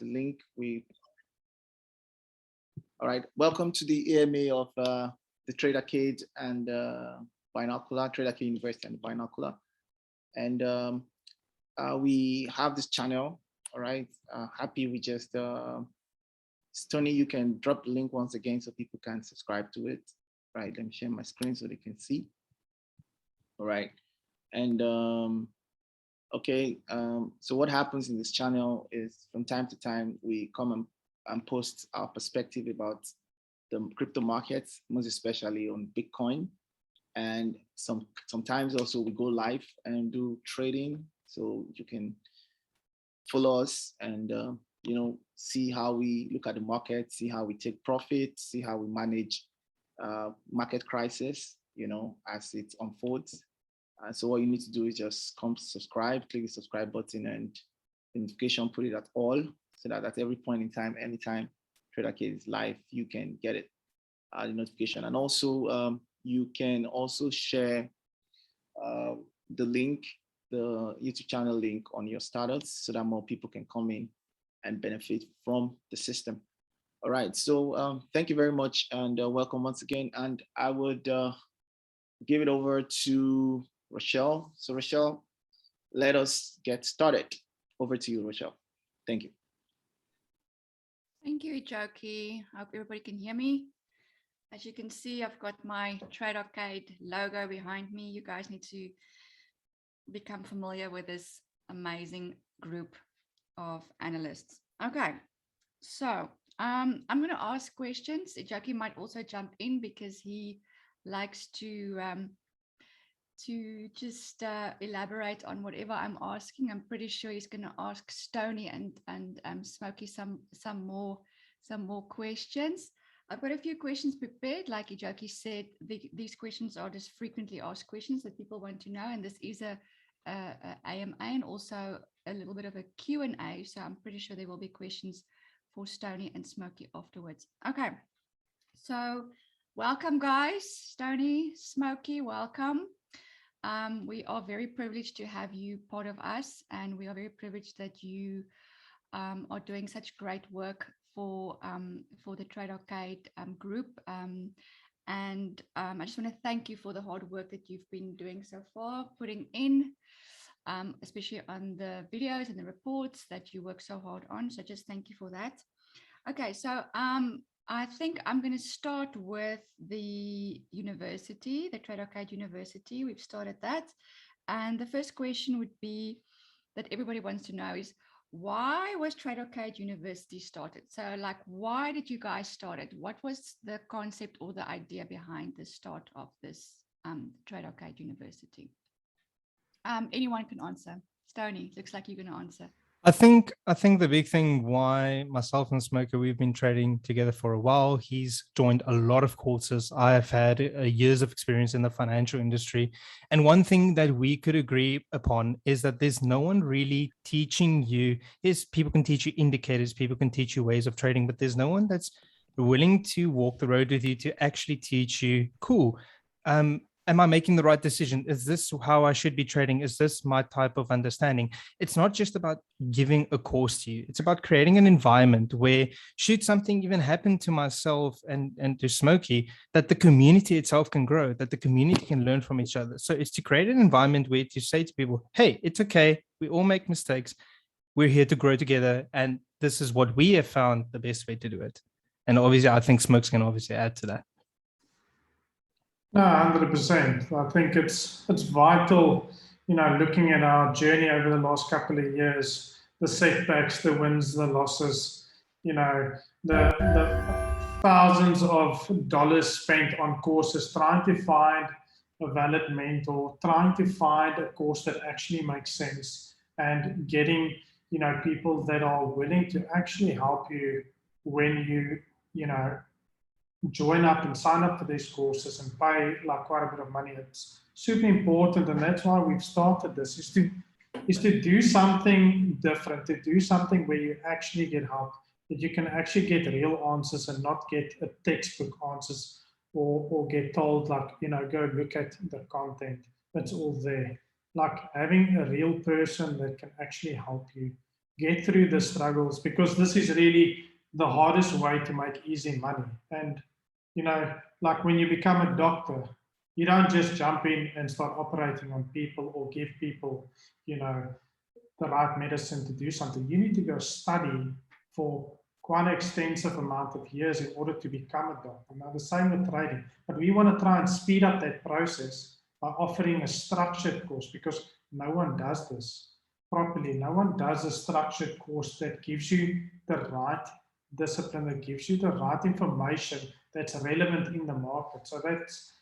the link. All right, welcome to the AMA of the Tradeacade and Binocular, Tradeacade University and Binocular. And we have this channel, all right? Happy we just, Stoney, you can drop the link once again so people can subscribe to it. Right, let me share my screen so they can see. All right, and okay, so what happens in this channel is from time to time, we come and post our perspective about the crypto markets, most especially on Bitcoin. And sometimes also we go live and do trading. So you can follow us and, you know, see how we look at the market, see how we take profit, see how we manage market crisis, you know, as it unfolds. So what you need to do is just come subscribe, click the subscribe button and notification, put it at all, so that at every point in time, anytime Tradeacade is live, you can get it, the notification. And also you can also share the link, the YouTube channel link on your status so that more people can come in and benefit from the system. All right, so thank you very much and welcome once again. And I would give it over to Rochelle. So Rochelle, let us get started. Over to you, Rochelle. Thank you. Thank you, Ijoki. I hope everybody can hear me. As you can see, I've got my Tradeacade logo behind me. You guys need to become familiar with this amazing group of analysts. Okay, so I'm going to ask questions. Ijoki might also jump in because he likes to just elaborate on whatever I'm asking. I'm pretty sure he's going to ask Stoney and Smokey some more questions. I've got a few questions prepared. Like Ijoki said, these questions are just frequently asked questions that people want to know, and this is a AMA and also a little bit of a Q&A. So I'm pretty sure there will be questions for Stoney and Smokey afterwards. Okay, so welcome guys. Stoney, Smokey, welcome. We are very privileged to have you part of us, and we are very privileged that you are doing such great work for the Tradeacade group. And I just want to thank you for the hard work that you've been doing so far, putting in, especially on the videos and the reports that you work so hard on. So just thank you for that. Okay, so I think I'm going to start with the university, the Tradeacade University. We've started that. And the first question would be that everybody wants to know is, why was Tradeacade University started? So like, why did you guys start it? What was the concept or the idea behind the start of this Tradeacade University? Anyone can answer. Stoney, looks like you're going to answer. I think the big thing why myself and Smoker, we've been trading together for a while. He's joined a lot of courses. I have had years of experience in the financial industry. And one thing that we could agree upon is that there's no one really teaching you. Yes, people can teach you indicators, people can teach you ways of trading, but there's no one that's willing to walk the road with you to actually teach you, cool, am I making the right decision? Is this how I should be trading? Is this my type of understanding? It's not just about giving a course to you. It's about creating an environment where, should something even happen to myself and to Smokey, that the community itself can grow, that the community can learn from each other. So it's to create an environment where to say to people, hey, it's okay. We all make mistakes. We're here to grow together. And this is what we have found the best way to do it. And obviously, I think Smokes can obviously add to that. No, 100%. I think it's vital, you know, looking at our journey over the last couple of years, the setbacks, the wins, the losses, you know, the thousands of dollars spent on courses, trying to find a valid mentor, trying to find a course that actually makes sense, and getting, you know, people that are willing to actually help you when you know, join up and sign up for these courses and pay like quite a bit of money. It's super important, and that's why we've started this, is to do something different, to do something where you actually get help, that you can actually get real answers and not get a textbook answers or get told like, you know, go look at the content that's all there. Like having a real person that can actually help you get through the struggles, because this is really the hardest way to make easy money. And, you know, like when you become a doctor, you don't just jump in and start operating on people or give people, you know, the right medicine to do something. You need to go study for quite an extensive amount of years in order to become a doctor. Now, the same with trading, but we want to try and speed up that process by offering a structured course, because no one does this properly. No one does a structured course that gives you the right discipline, that gives you the right information that's relevant in the market. So that's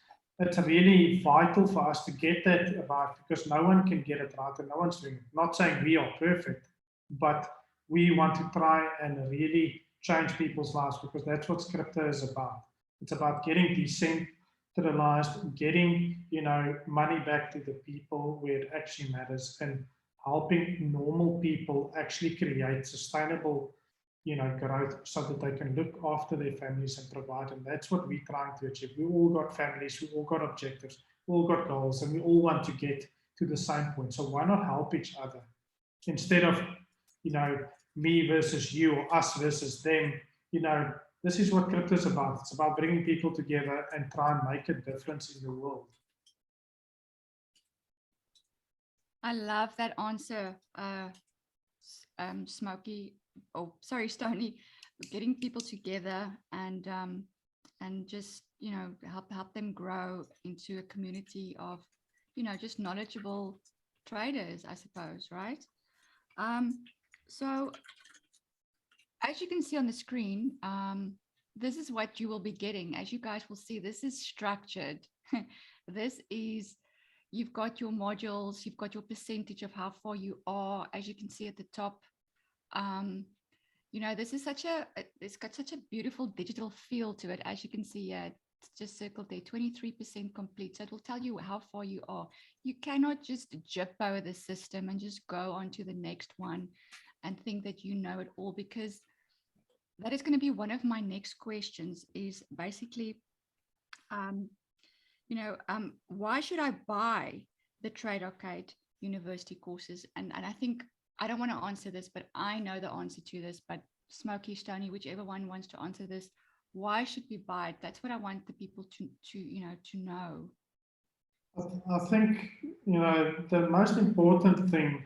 really vital for us to get that right, because no one can get it right and no one's doing it. Not saying we are perfect, but we want to try and really change people's lives, because that's what crypto is about. It's about getting decentralized, getting, you know, money back to the people where it actually matters, and helping normal people actually create sustainable, you know, growth, so that they can look after their families and provide. And that's what we're trying to achieve. We all got families, we all got objectives, we all got goals, and we all want to get to the same point. So why not help each other instead of, you know, me versus you or us versus them? You know, this is what crypto is about. It's about bringing people together and try and make a difference in the world. I love that answer, Smokey. Oh, sorry, Stony. Getting people together and just, you know, help them grow into a community of, you know, just knowledgeable traders, I suppose, right? So as you can see on the screen, this is what you will be getting. As you guys will see, this is structured. This is, you've got your modules, you've got your percentage of how far you are, as you can see at the top. You know, this is it's got such a beautiful digital feel to it. As you can see here, it's just circled there, 23% complete. So it will tell you how far you are. You cannot just jump over the system and just go on to the next one and think that you know it all, because that is going to be one of my next questions, is basically, you know, why should I buy the Tradeacade university courses? And I think, I don't want to answer this, but I know the answer to this, but Smokey, Stony, whichever one wants to answer this, why should we buy it? That's what I want the people to know. I think, you know, the most important thing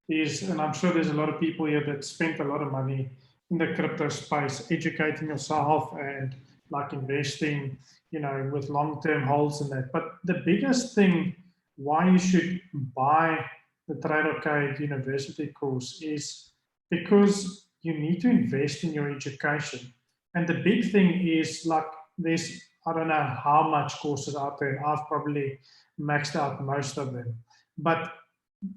is, and I'm sure there's a lot of people here that spent a lot of money in the crypto space, educating yourself and like investing, you know, with long-term holds and that. But the biggest thing why you should buy the Tradeacade university course is because you need to invest in your education. And the big thing is, like, there's, I don't know how much courses out there, and I've probably maxed out most of them. But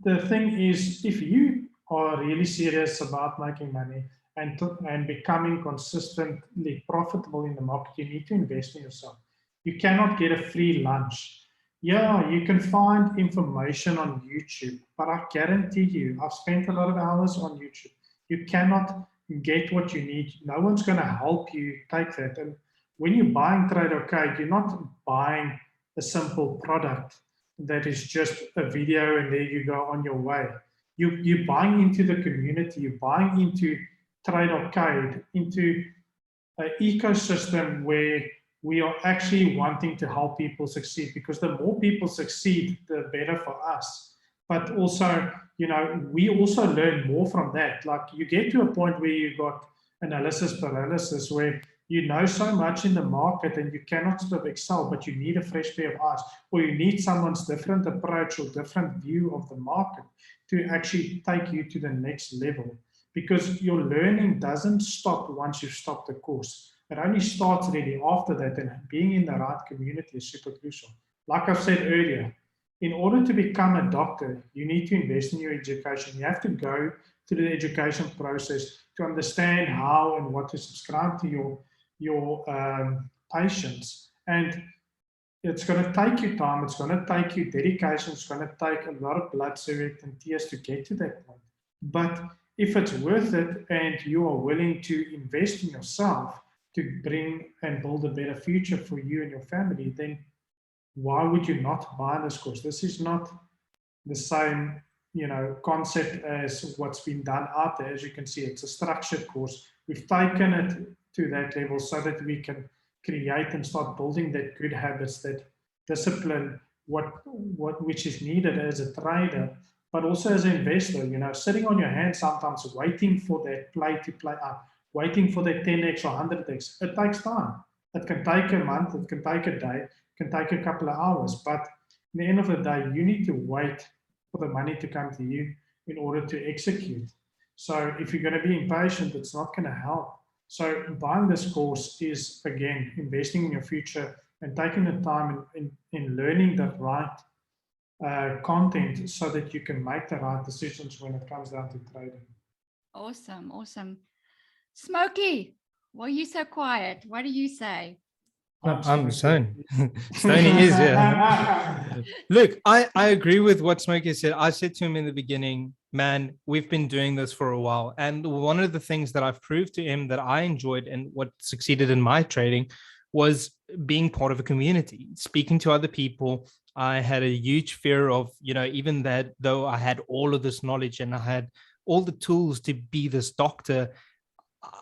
the thing is, if you are really serious about making money and becoming consistently profitable in the market, you need to invest in yourself. You cannot get a free lunch. Yeah, you can find information on YouTube, but I guarantee you, I've spent a lot of hours on YouTube. You cannot get what you need. No one's going to help you take that. And when you're buying Tradeacade, you're not buying a simple product that is just a video and there you go on your way. You're buying into the community, you're buying into Tradeacade, into an ecosystem where we are actually wanting to help people succeed, because the more people succeed, the better for us. But also, you know, we also learn more from that. Like, you get to a point where you got analysis paralysis, where you know so much in the market and you cannot sort of excel, but you need a fresh pair of eyes, or you need someone's different approach or different view of the market to actually take you to the next level. Because your learning doesn't stop once you've stopped the course. It only starts really after that, and being in the right community is super crucial. Like I've said earlier, in order to become a doctor, you need to invest in your education. You have to go through the education process to understand how and what to subscribe to your patients. And it's going to take you time, it's going to take you dedication, it's going to take a lot of blood, sweat, and tears to get to that point. But if it's worth it and you are willing to invest in yourself to bring and build a better future for you and your family, then why would you not buy this course? This is not the same concept as what's been done out there. As you can see, it's a structured course. We've taken it to that level so that we can create and start building that good habits, that discipline, which is needed as a trader, but also as an investor. Sitting on your hands sometimes, waiting for that play to play up, waiting for that 10x or 100x. It takes time. It can take a month, it can take a day, it can take a couple of hours, but at the end of the day, you need to wait for the money to come to you in order to execute. So if you're going to be impatient, it's not going to help. So buying this course is, again, investing in your future and taking the time in learning the right content so that you can make the right decisions when it comes down to trading. Awesome, awesome. Smokey, why are you so quiet? What do you say? I'm Stone. Stoney is, yeah. Look, I agree with what Smokey said. I said to him in the beginning, man, we've been doing this for a while. And one of the things that I've proved to him that I enjoyed and what succeeded in my trading was being part of a community, speaking to other people. I had a huge fear of, even that though I had all of this knowledge and I had all the tools to be this doctor,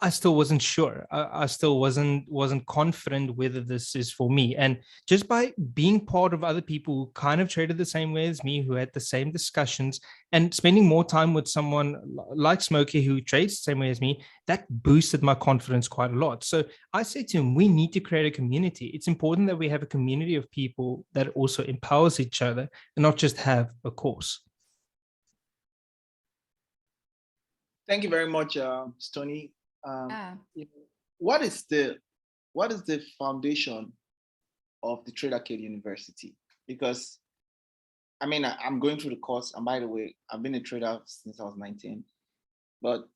I still wasn't sure. I still wasn't confident whether this is for me. And just by being part of other people who kind of traded the same way as me, who had the same discussions, and spending more time with someone like Smokey who trades the same way as me, that boosted my confidence quite a lot. So I said to him, we need to create a community. It's important that we have a community of people that also empowers each other and not just have a course. Thank you very much, Stoney. What is the foundation of the Tradeacade University? Because I'm going through the course, and by the way, I've been a trader since I was 19, but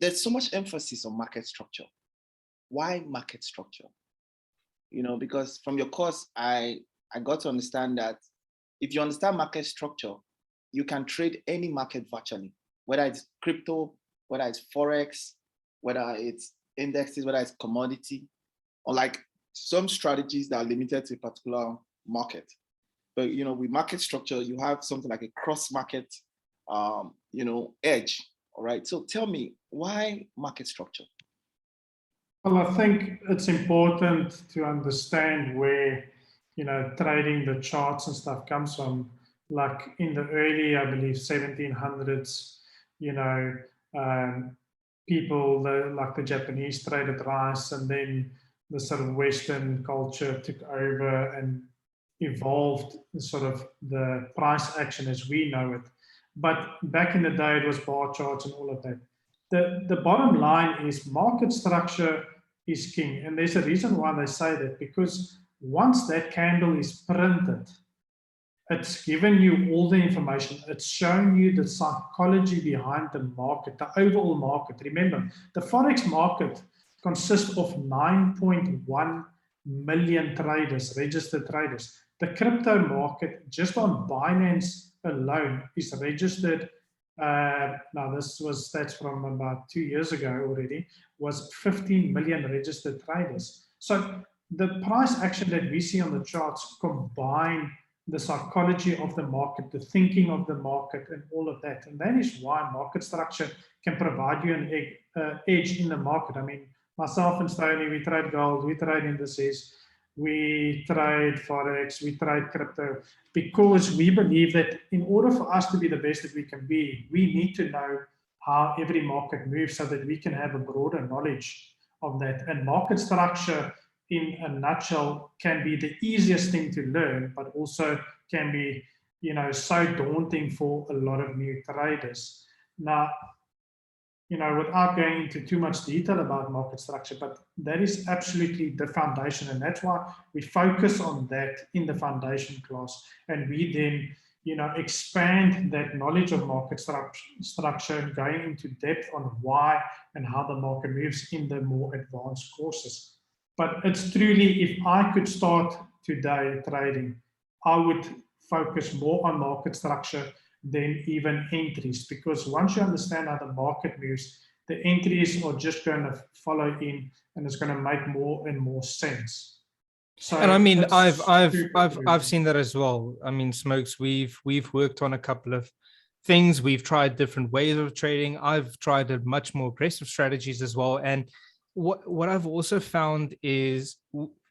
there's so much emphasis on market structure. Why market structure? Because from your course, I got to understand that if you understand market structure, you can trade any market virtually, whether it's crypto, whether it's Forex, whether it's indexes, whether it's commodity, or like some strategies that are limited to a particular market. But, with market structure, you have something like a cross-market, edge, all right? So tell me, why market structure? Well, I think it's important to understand where, trading the charts and stuff comes from. Like in the early, I believe, 1700s, people like the Japanese traded rice, and then the sort of Western culture took over and evolved sort of the price action as we know it. But back in the day, it was bar charts and all of that. The bottom line is market structure is king. And there's a reason why they say that, because once that candle is printed, it's given you all the information. It's showing you the psychology behind the market, the overall market. Remember, the Forex market consists of 9.1 million traders, registered traders. The crypto market, just on Binance alone, is registered. Now, this was stats from about 2 years ago already, was 15 million registered traders. So the price action that we see on the charts combine the psychology of the market, the thinking of the market, and all of that. And that is why market structure can provide you an edge in the market. Myself and Stoney, we trade gold, we trade indices, we trade Forex, we trade crypto, because we believe that in order for us to be the best that we can be, we need to know how every market moves so that we can have a broader knowledge of that. And market structure, in a nutshell, can be the easiest thing to learn, but also can be, so daunting for a lot of new traders. Now, without going into too much detail about market structure, but that is absolutely the foundation. And that's why we focus on that in the foundation class. And we then, expand that knowledge of market structure and going into depth on why and how the market moves in the more advanced courses. But it's truly, if I could start today trading, I would focus more on market structure than even entries, because once you understand how the market moves, the entries are just going to follow in, and it's going to make more and more sense. So And I mean, it's I've super seen that as well. I mean, Smokes, we've worked on a couple of things. We've tried different ways of trading. I've tried a much more aggressive strategies as well. And what I've also found is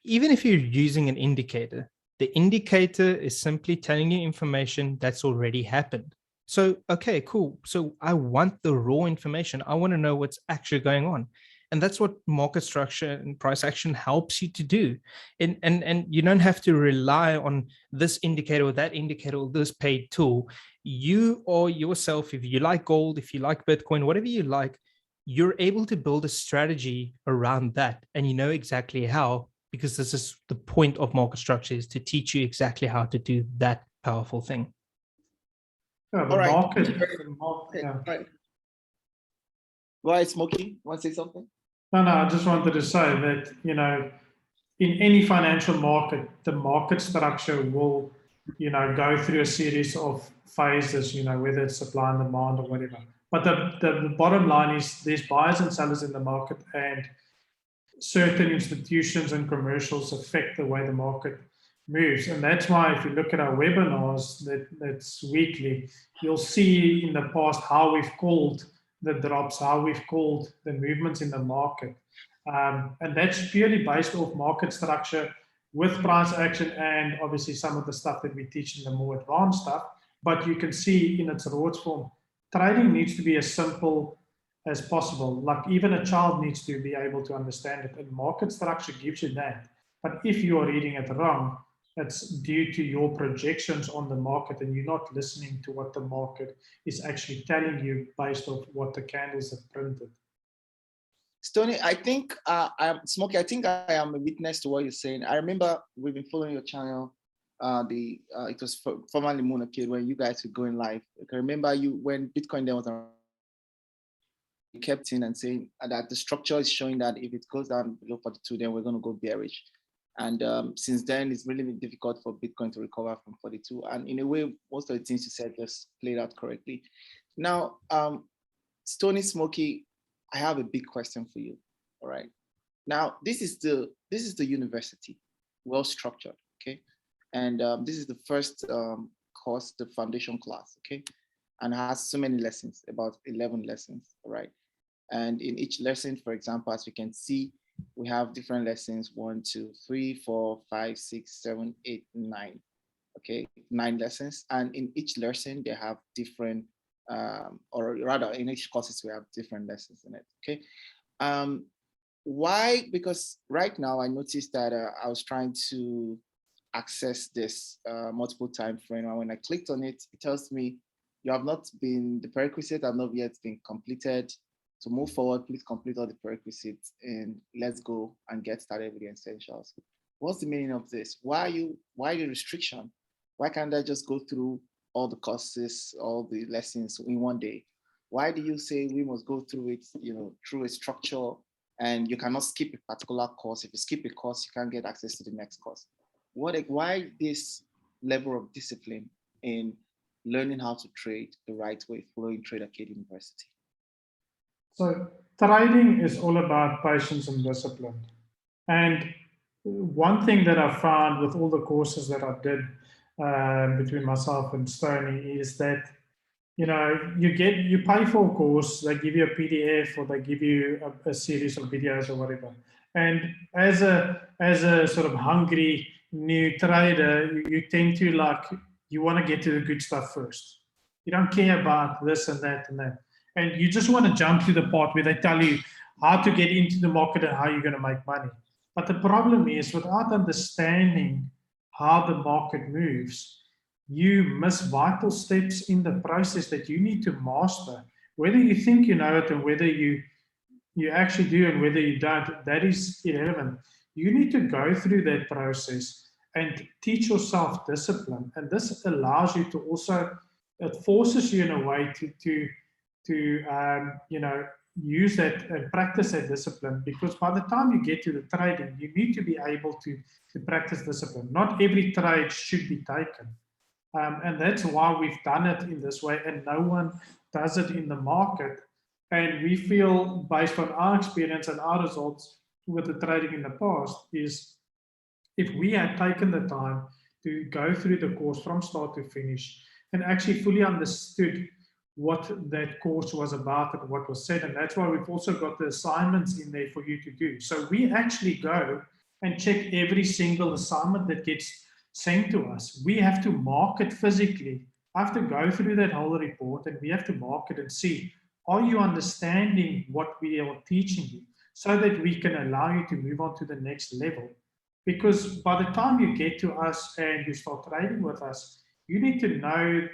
even if you're using an indicator, the indicator is simply telling you information that's already happened. So, okay, cool. So I want the raw information. I want to know what's actually going on. And that's what market structure and price action helps you to do. And you don't have to rely on this indicator or that indicator or this paid tool. You or yourself, if you like gold, if you like Bitcoin, whatever you like, you're able to build a strategy around that. And you know exactly how, because this is the point of market structure, is to teach you exactly how to do that powerful thing. Yeah, All right. yeah. Right. Right, Smokey, want to say something? No, I just wanted to say that, you know, in any financial market, the market structure will, you know, go through a series of phases, you know, whether it's supply and demand or whatever. But the bottom line is there's buyers and sellers in the market, and certain institutions and commercials affect the way the market moves. And that's why if you look at our webinars that's weekly, you'll see in the past how we've called the drops, how we've called the movements in the market. And that's purely based off market structure with price action and obviously some of the stuff that we teach in the more advanced stuff. But you can see in its raw form, trading needs to be as simple as possible. Like even a child needs to be able to understand it, and market structure gives you that. But if you are reading it wrong, it's due to your projections on the market and you're not listening to what the market is actually telling you based off what the candles have printed. Stoney, I think Smokey, I think I am a witness to what you're saying. I remember we've been following your channel. It was formerly Moonacade when you guys were going live. I can remember you when Bitcoin then was around. You kept in and saying that the structure is showing that if it goes down below 42, then we're going to go bearish. And since then, it's really been difficult for Bitcoin to recover from 42. And in a way, most of the things you said just played out correctly. Now, Stoney, Smokey, I have a big question for you. All right. Now, this is the university, well structured. Okay, and this is the first course, the foundation class. Okay, and has so many lessons, about 11 lessons. All right. And in each lesson, for example, as we can see, we have different lessons, 1, 2, 3, 4, 5, 6, 7, 8, 9. Okay, 9 lessons. And in each lesson, they have different, or rather in each courses, we have different lessons in it. Okay. Why? Because right now I noticed that I was trying to access this multiple time frame. And when I clicked on it, it tells me you have not been, the prerequisite have not yet been completed. To move forward, please complete all the prerequisites and let's go and get started with the essentials. What's the meaning of this? Why the restriction? Why can't I just go through all the courses, all the lessons in one day? Why do you say we must go through it, you know, through a structure, and you cannot skip a particular course? If you skip a course, you can't get access to the next course. Why this level of discipline in learning how to trade the right way, following Tradeacade University? So trading is all about patience and discipline. And one thing that I found with all the courses that I did between myself and Stoney is that, you know, you pay for a course, they give you a PDF or they give you a series of videos or whatever. And as a sort of hungry new trader, you tend to you want to get to the good stuff first. You don't care about this and that and that. And you just want to jump to the part where they tell you how to get into the market and how you're going to make money. But the problem is, without understanding how the market moves, you miss vital steps in the process that you need to master. Whether you think you know it and whether you actually do and whether you don't, that is irrelevant. You need to go through that process and teach yourself discipline. And this allows you to also, it forces you in a way to you know, use that and practice that discipline, because by the time you get to the trading, you need to be able to practice discipline. Not every trade should be taken. And that's why we've done it in this way, and no one does it in the market. And we feel, based on our experience and our results with the trading in the past, is if we had taken the time to go through the course from start to finish and actually fully understood what that course was about and what was said. And that's why we've also got the assignments in there for you to do. So we actually go and check every single assignment that gets sent to us. We have to mark it physically. I have to go through that whole report and we have to mark it and see, are you understanding what we are teaching you, so that we can allow you to move on to the next level. Because by the time you get to us and you start trading with us, you need to know,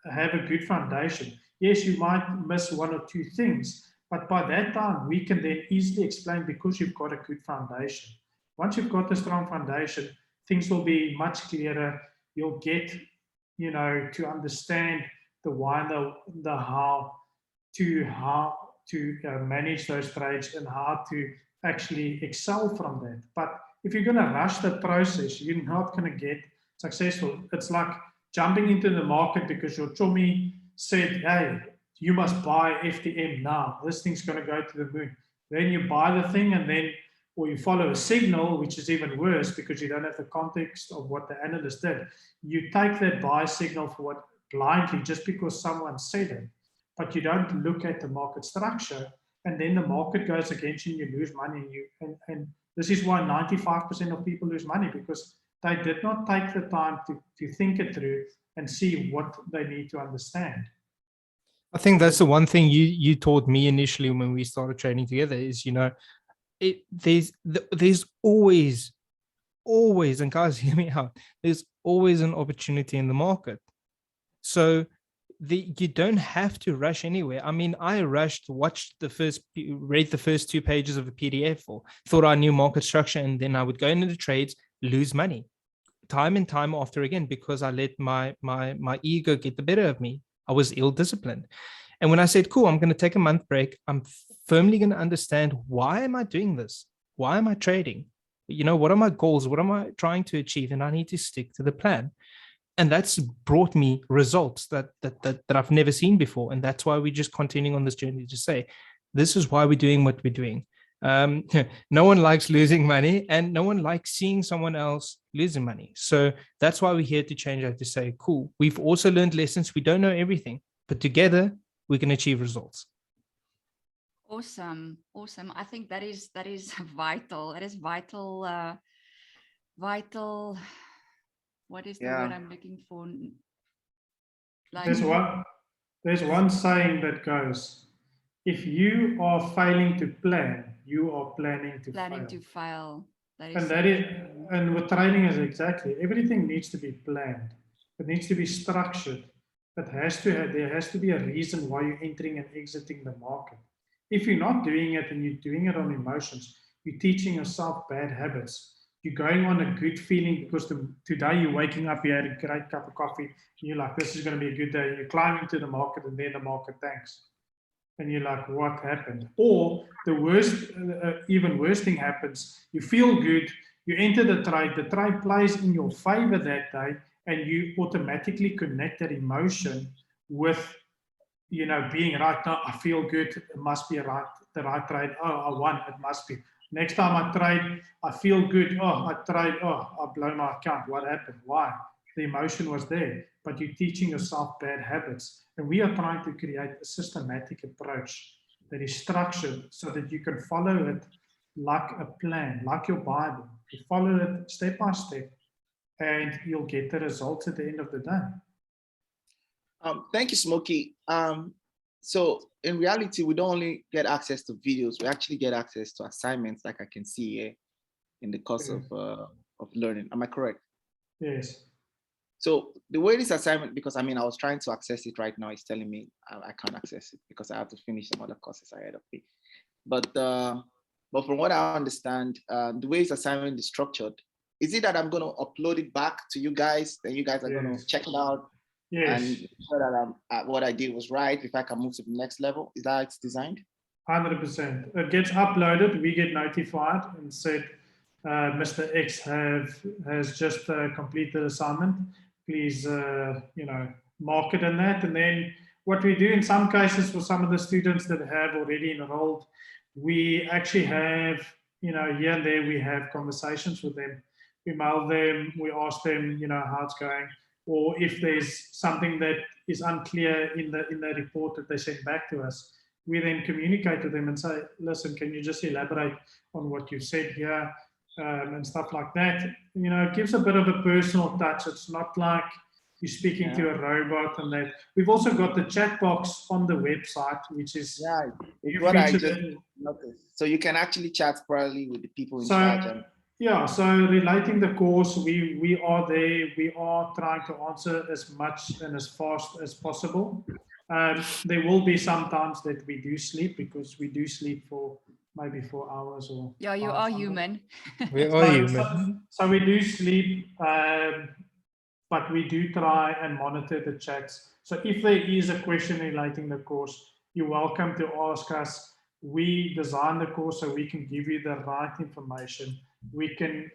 have a good foundation. Yes, you might miss one or two things, but by that time we can then easily explain, because you've got a good foundation. Once you've got a strong foundation, things will be much clearer. You'll get, to understand the why, the how to manage those trades and how to actually excel from that. But if you're going to rush the process, you're not going to get successful. It's like jumping into the market because your chummy said, hey, you must buy FTM now. This thing's going to go to the moon. Then you buy the thing and then, or you follow a signal, which is even worse because you don't have the context of what the analyst did. You take that buy signal for what blindly just because someone said it, but you don't look at the market structure, and then the market goes against you and you lose money. And this is why 95% of people lose money, because they did not take the time to think it through and see what they need to understand. I think that's the one thing you taught me initially when we started trading together is, there's always, and guys, hear me out, there's always an opportunity in the market. So you don't have to rush anywhere. I mean, I rushed, read the first 2 pages of a PDF, or thought I knew market structure, and then I would go into the trades, lose money time and time after again, because I let my ego get the better of me. I was ill-disciplined. And when I said, cool, I'm going to take a month break, I'm firmly going to understand, why am I doing this? Why am I trading? What are my goals? What am I trying to achieve? And I need to stick to the plan. And that's brought me results that I've never seen before. And that's why we're just continuing on this journey to say, this is why we're doing what we're doing. No one likes losing money, and no one likes seeing someone else losing money. So that's why we're here to change that, to say, cool, we've also learned lessons. We don't know everything, but together we can achieve results. Awesome. I think that is vital. That is vital. Vital. What is the word I'm looking for? Like, there's one saying that goes, if you are failing to plan, you are planning to fail. And with trading is exactly, everything needs to be planned. It needs to be structured. There has to be a reason why you're entering and exiting the market. If you're not doing it and you're doing it on emotions, you're teaching yourself bad habits. You're going on a good feeling because today you're waking up, you had a great cup of coffee, and you're like, this is going to be a good day. You climb into the market and then the market tanks. And you're like, what happened? Or the worst, even worse thing happens. You feel good, you enter the trade plays in your favor that day, and you automatically connect that emotion with, being right. Now I feel good, it must be the right trade. Oh, I won, it must be. Next time I trade, I feel good. Oh, I trade. Oh, I blow my account. What happened? Why? The emotion was there, but you're teaching yourself bad habits. And we are trying to create a systematic approach that is structured so that you can follow it like a plan, like your Bible. You follow it step by step, and you'll get the results at the end of the day. Thank you, Smokey. So in reality, we don't only get access to videos, we actually get access to assignments, like I can see here in the course of learning. Am I correct? Yes. So the way this assignment, because I was trying to access it right now, it's telling me I can't access it because I have to finish some other courses ahead of me. But from what I understand, the way this assignment is structured, is it that I'm going to upload it back to you guys, then you guys are going to check it out? Yes. And so that what I did was right, if I can move to the next level? Is that how it's designed? 100%. It gets uploaded, we get notified and said, Mr. X has just completed the assignment. Please, mark it in that. And then what we do in some cases for some of the students that have already enrolled, we actually have, here and there we have conversations with them we mail them, we ask them, how it's going, or if there's something that is unclear in the report that they send back to us, we then communicate to them and say, listen, can you just elaborate on what you said here, and stuff like that. It gives a bit of a personal touch. It's not like you're speaking to a robot and that. We've also got the chat box on the website, which is it's what I just noticed. So you can actually chat probably with the people in charge. So relating the course, we are there. We are trying to answer as much and as fast as possible. There will be some times that we do sleep, because we do sleep for maybe 4 hours or. Yeah, you are human. We are human. So we do sleep, but we do try and monitor the chats. So if there is a question relating the course, you're welcome to ask us. We design the course so we can give you the right information. We can,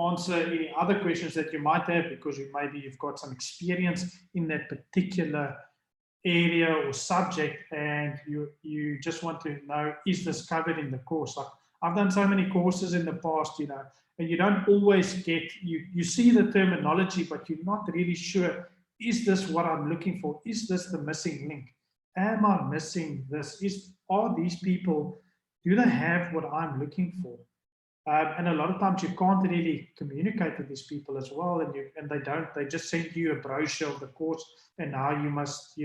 answer any other questions that you might have, because maybe you've got some experience in that particular area or subject, and you just want to know, is this covered in the course? Like, I've done so many courses in the past, and you don't always get, you see the terminology, but you're not really sure, is this what I'm looking for? Is this the missing link? Am I missing this? Are these people, do they have what I'm looking for? And a lot of times you can't really communicate with these people as well, and they don't. They just send you a brochure of the course, and now you must,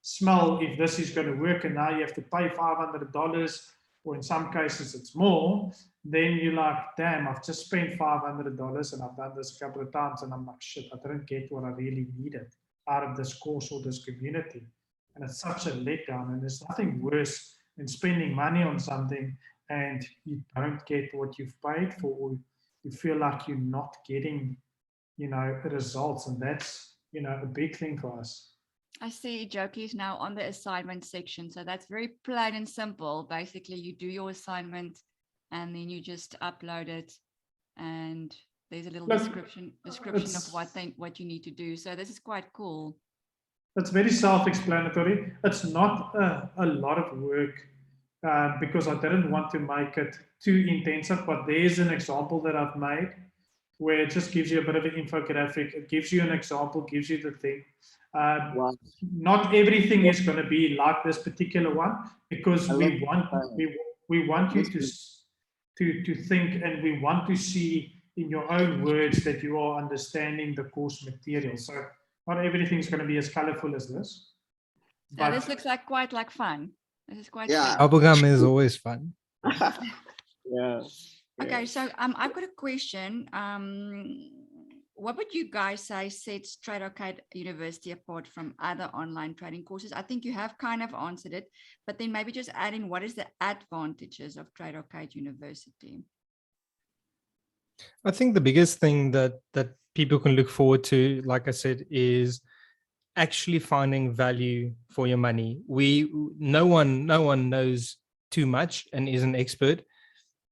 smell if this is going to work, and now you have to pay $500, or in some cases it's more. Then you're like, damn, I've just spent $500 and I've done this a couple of times, and I'm like, shit, I didn't get what I really needed out of this course or this community. And it's such a letdown, and there's nothing worse than spending money on something and you don't get what you've paid for, or you feel like you're not getting, results. And that's, a big thing for us. I see Jokey is now on the assignment section. So that's very plain and simple. Basically, you do your assignment and then you just upload it, and there's a little description of what you need to do. So this is quite cool. It's very self-explanatory. It's not a lot of work, because I didn't want to make it too intensive, but there's an example that I've made where it just gives you a bit of an infographic. It gives you an example, gives you the thing. Not everything is going to be like this particular one, because we want you to think, and we want to see in your own words that you are understanding the course material. So not everything is going to be as colorful as this. So this looks like quite like fun. This is quite fun. Bubblegum is always fun. Okay, so I've got a question. What would you guys say sets Tradeacade University apart from other online trading courses? I think you have kind of answered it, but then maybe just add in, what is the advantages of Tradeacade University? I think the biggest thing that people can look forward to, like I said, is actually finding value for your money. No one knows too much and is an expert.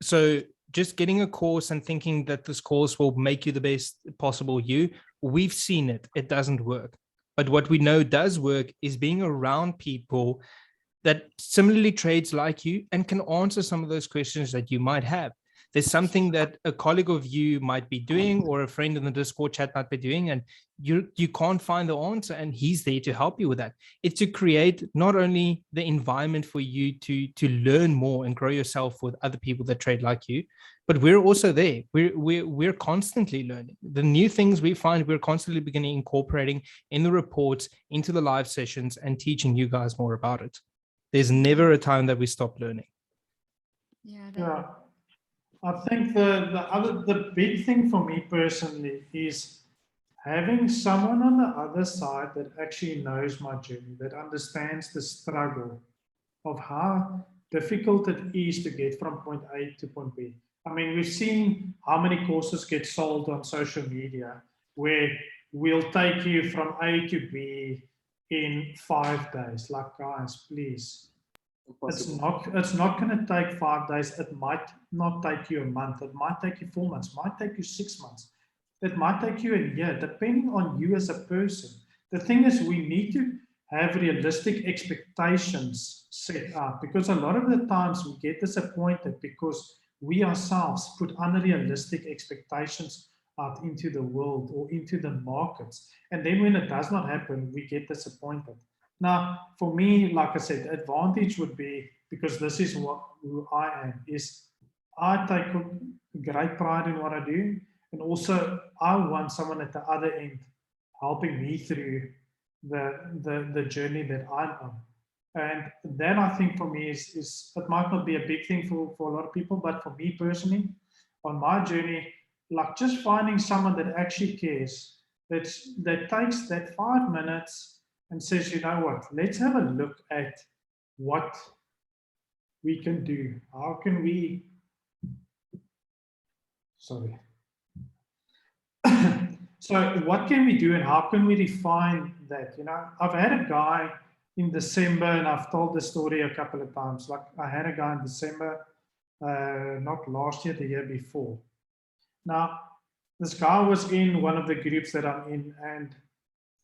So just getting a course and thinking that this course will make you the best possible you, we've seen it doesn't work. But what we know does work is being around people that similarly trades like you and can answer some of those questions that you might have. There's something that a colleague of you might be doing, or a friend in the Discord chat might be doing, and you can't find the answer, and he's there to help you with that. It's to create not only the environment for you to learn more and grow yourself with other people that trade like you, but we're also there. We're constantly learning. The new things we find, we're constantly beginning incorporating in the reports, into the live sessions, and teaching you guys more about it. There's never a time that we stop learning. Yeah. I think the big thing for me personally is having someone on the other side that actually knows my journey, that understands the struggle of how difficult it is to get from point A to point B. I mean, we've seen how many courses get sold on social media where we'll take you from A to B in 5 days. Like, guys, please. Impossible. It's not going to take 5 days. It might not take you a month. It might take you 4 months. It might take you 6 months. It might take you a year, depending on you as a person. The thing is, we need to have realistic expectations set up, because a lot of the times we get disappointed because we ourselves put unrealistic expectations out into the world or into the markets. And then when it does not happen, we get disappointed. Now, for me, like I said, the advantage would be, because this is who I am, is I take great pride in what I do. And also I want someone at the other end helping me through the journey that I'm on. And that, I think, for me is it might not be a big thing for a lot of people, but for me personally, on my journey, like just finding someone that actually cares, that takes that 5 minutes and says, you know what, let's have a look at what we can do. How can we, sorry. So what can we do and how can we refine that? You know, I've had a guy in December, and I've told the story a couple of times. Like I had a guy in December, not last year, the year before. Now, this guy was in one of the groups that I'm in, and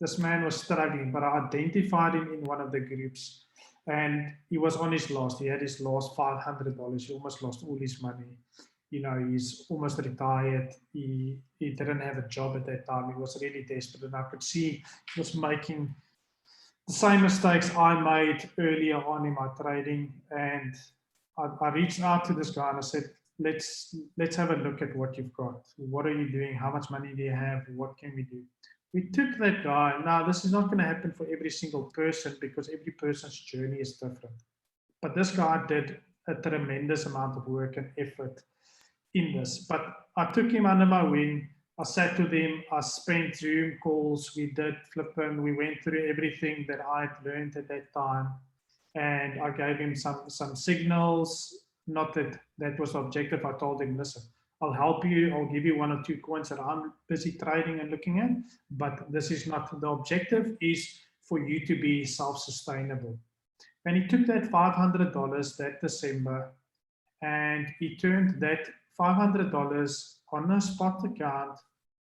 this man was struggling, but I identified him in one of the groups, and he was on his last. He had his last $500. He almost lost all his money. You know, he's almost retired. He didn't have a job at that time. He was really desperate, and I could see he was making the same mistakes I made earlier on in my trading. And I reached out to this guy and I said, let's have a look at what you've got. What are you doing? How much money do you have? What can we do? We took that guy. Now, this is not going to happen for every single person because every person's journey is different. But this guy did a tremendous amount of work and effort in this. But I took him under my wing. I sat with him. I spent Zoom calls. We did flipping. We went through everything that I had learned at that time. And I gave him some signals. Not that that was the objective. I told him, listen, I'll help you. I'll give you 1 or 2 coins that I'm busy trading and looking at. But this is not the objective, is for you to be self-sustainable. And he took that $500 that December, and he turned that $500 on a spot account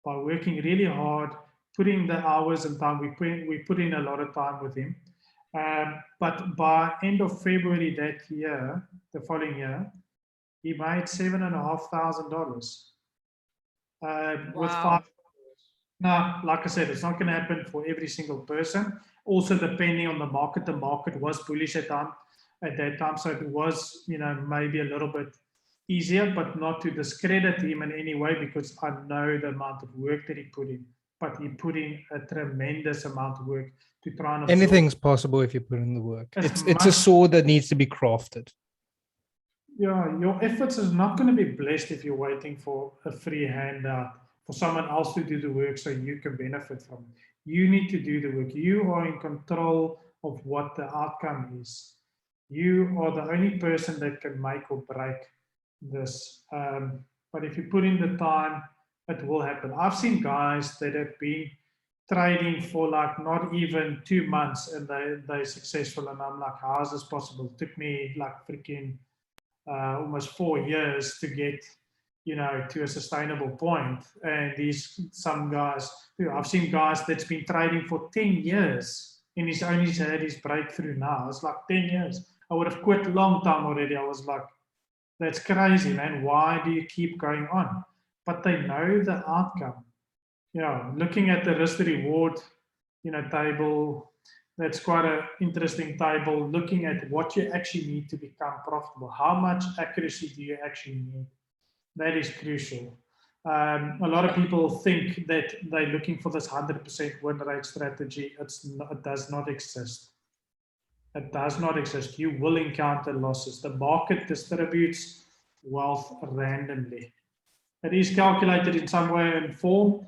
by working really hard, putting the hours and time. We put in a lot of time with him. But by end of February that year, the following year, he made $7,500 with $5. Now, like I said, it's not going to happen for every single person. Also, depending on the market was bullish at that time, so it was, you know, maybe a little bit easier, but not to discredit him in any way, because I know the amount of work that he put in. But he put in a tremendous amount of work to try and absorb. Anything's possible if you put in the work. It's a sword that needs to be crafted. Yeah, your efforts is not going to be blessed if you're waiting for a free handout for someone else to do the work so you can benefit from it. You need to do the work. You are in control of what the outcome is. You are the only person that can make or break this. But if you put in the time, it will happen. I've seen guys that have been trading for like not even 2 months and they're successful. And I'm like, how is this possible? It took me like freaking almost 4 years to get, you know, to a sustainable point. And some guys, I've seen guys that's been trading for 10 years and he's only had his breakthrough now. It's like 10 years. I would have quit a long time already. I was like, that's crazy, man. Why do you keep going on? But they know the outcome. You know, looking at the risk to reward, you know, table, that's quite an interesting table, looking at what you actually need to become profitable. How much accuracy do you actually need? That is crucial. A lot of people think that they're looking for this 100% win rate strategy. It does not exist. It does not exist. You will encounter losses. The market distributes wealth randomly. It is calculated in some way and form,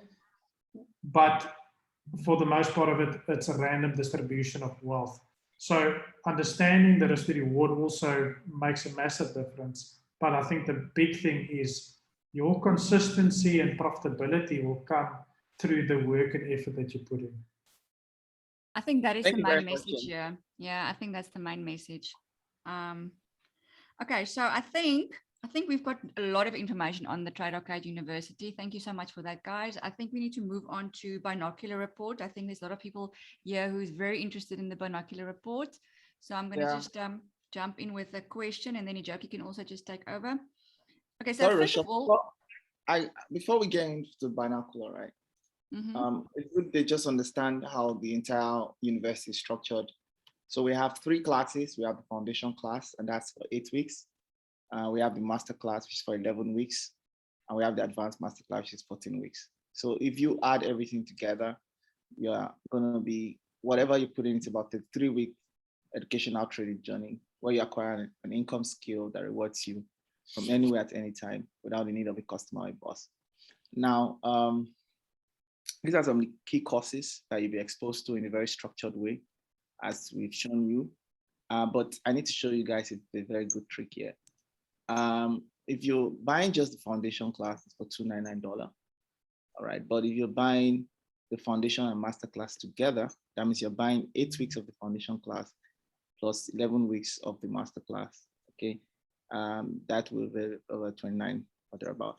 but for the most part of it, it's a random distribution of wealth. So understanding the risk to reward also makes a massive difference. But I think the big thing is your consistency and profitability will come through the work and effort that you put in. I think that is the main message here. Yeah, I think that's the main message. Okay, so I think we've got a lot of information on the Tradeacade University. Thank you so much for that, guys. I think we need to move on to Binocular report. I think there's a lot of people here who's very interested in the Binocular report. So I'm going to just jump in with a question, and then Ijoki can also just take over. Okay, so first of all, before we get into binocular, right? Mhm. It's good they just understand how the entire university is structured. So we have 3 classes. We have the foundation class, and that's for 8 weeks. We have the master class, which is for 11 weeks. And we have the advanced master class, which is 14 weeks. So if you add everything together, you're going to be, whatever you put in, it's about a 3-week educational trading journey where you acquire an income skill that rewards you from anywhere at any time without the need of a customer or a boss. Now, these are some key courses that you'll be exposed to in a very structured way, as we've shown you. But I need to show you guys a very good trick here. If you're buying just the foundation class, it's for $299. All right, but if you're buying the foundation and master class together, that means you're buying 8 weeks of the foundation class plus 11 weeks of the master class. Okay, that will be over 29 or thereabout.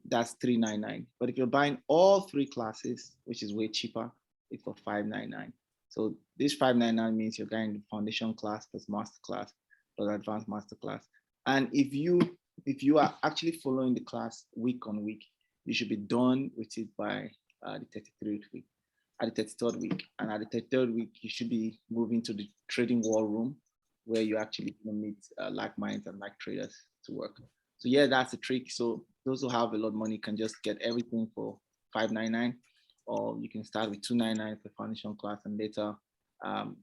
That's $399. But if you're buying all 3 classes, which is way cheaper, it's for $599. So this $599 means you're getting the foundation class plus master class plus advanced master class. And if you are actually following the class week on week, you should be done with it by the 33rd week. At the 33rd week, and at the 33rd week, you should be moving to the trading war room, where you actually meet like minds and like traders to work. So yeah, that's the trick. So those who have a lot of money can just get everything for $599, or you can start with $299 for foundation class and later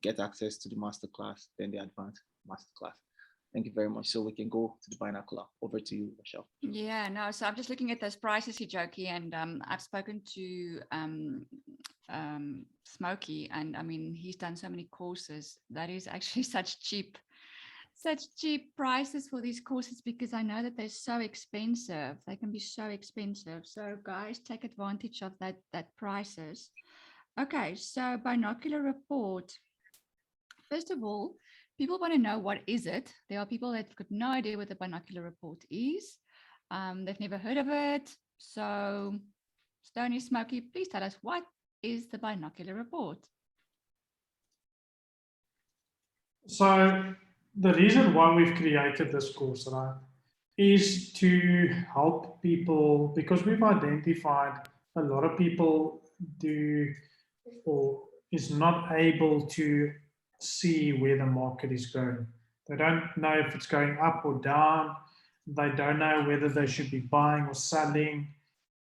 get access to the master class, then the advanced master class. Thank you very much. So we can go to the binocular. Over to you, Rochelle. Yeah, no, so I'm just looking at those prices, Hijoki, and I've spoken to Smokey, and I mean, he's done so many courses. That is actually such cheap prices for these courses, because I know that they're so expensive. They can be so expensive. So guys, take advantage of that prices. Okay, so binocular report. First of all, people want to know, what is it? There are people that got no idea what the binocular report is. They've never heard of it. So Stoney, Smokey, please tell us, what is the binocular report? So the reason why we've created this course, right, is to help people, because we've identified a lot of people do or is not able to see where the market is going. They don't know if it's going up or down. They don't know whether they should be buying or selling.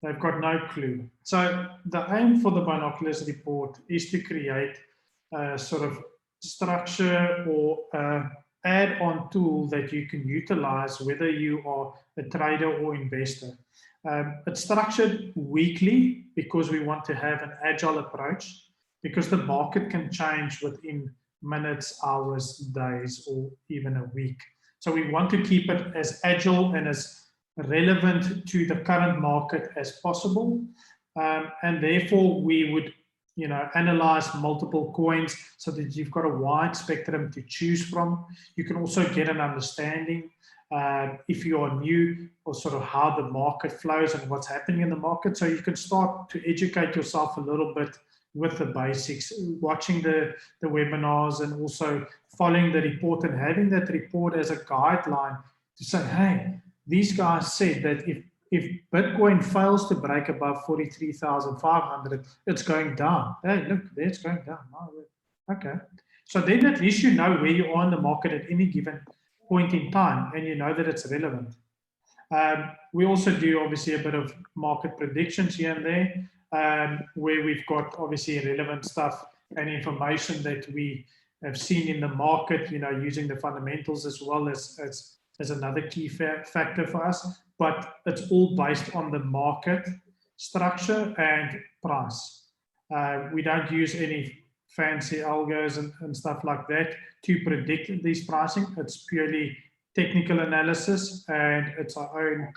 They've got no clue. So the aim for the Binoculars report is to create a sort of structure or add-on tool that you can utilize whether you are a trader or investor. It's structured weekly because we want to have an agile approach, because the market can change within minutes, hours, days, or even a week. So we want to keep it as agile and as relevant to the current market as possible. And therefore we would analyze multiple coins so that you've got a wide spectrum to choose from. You can also get an understanding if you are new, or sort of how the market flows and what's happening in the market. So you can start to educate yourself a little bit with the basics, watching the webinars and also following the report and having that report as a guideline to say, hey, these guys said that if Bitcoin fails to break above 43,500, it's going down. Hey, look, there it's going down. Okay. So then at least you know where you are in the market at any given point in time, and you know that it's relevant. We also do obviously a bit of market predictions here and there, where we've got obviously relevant stuff and information that we have seen in the market, using the fundamentals as well as another key factor for us. But it's all based on the market structure and price. We don't use any fancy algos and stuff like that to predict these pricing. It's purely technical analysis, and it's our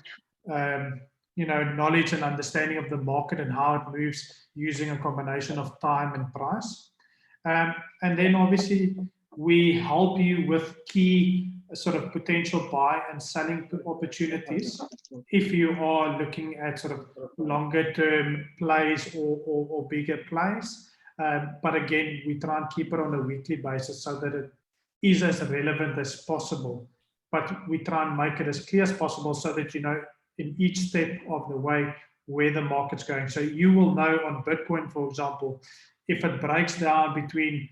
own knowledge and understanding of the market and how it moves using a combination of time and price. And then obviously we help you with key sort of potential buy and selling opportunities if you are looking at sort of longer term plays or bigger plays. But again, we try and keep it on a weekly basis so that it is as relevant as possible. But we try and make it as clear as possible so that in each step of the way where the market's going. So you will know on Bitcoin, for example, if it breaks down between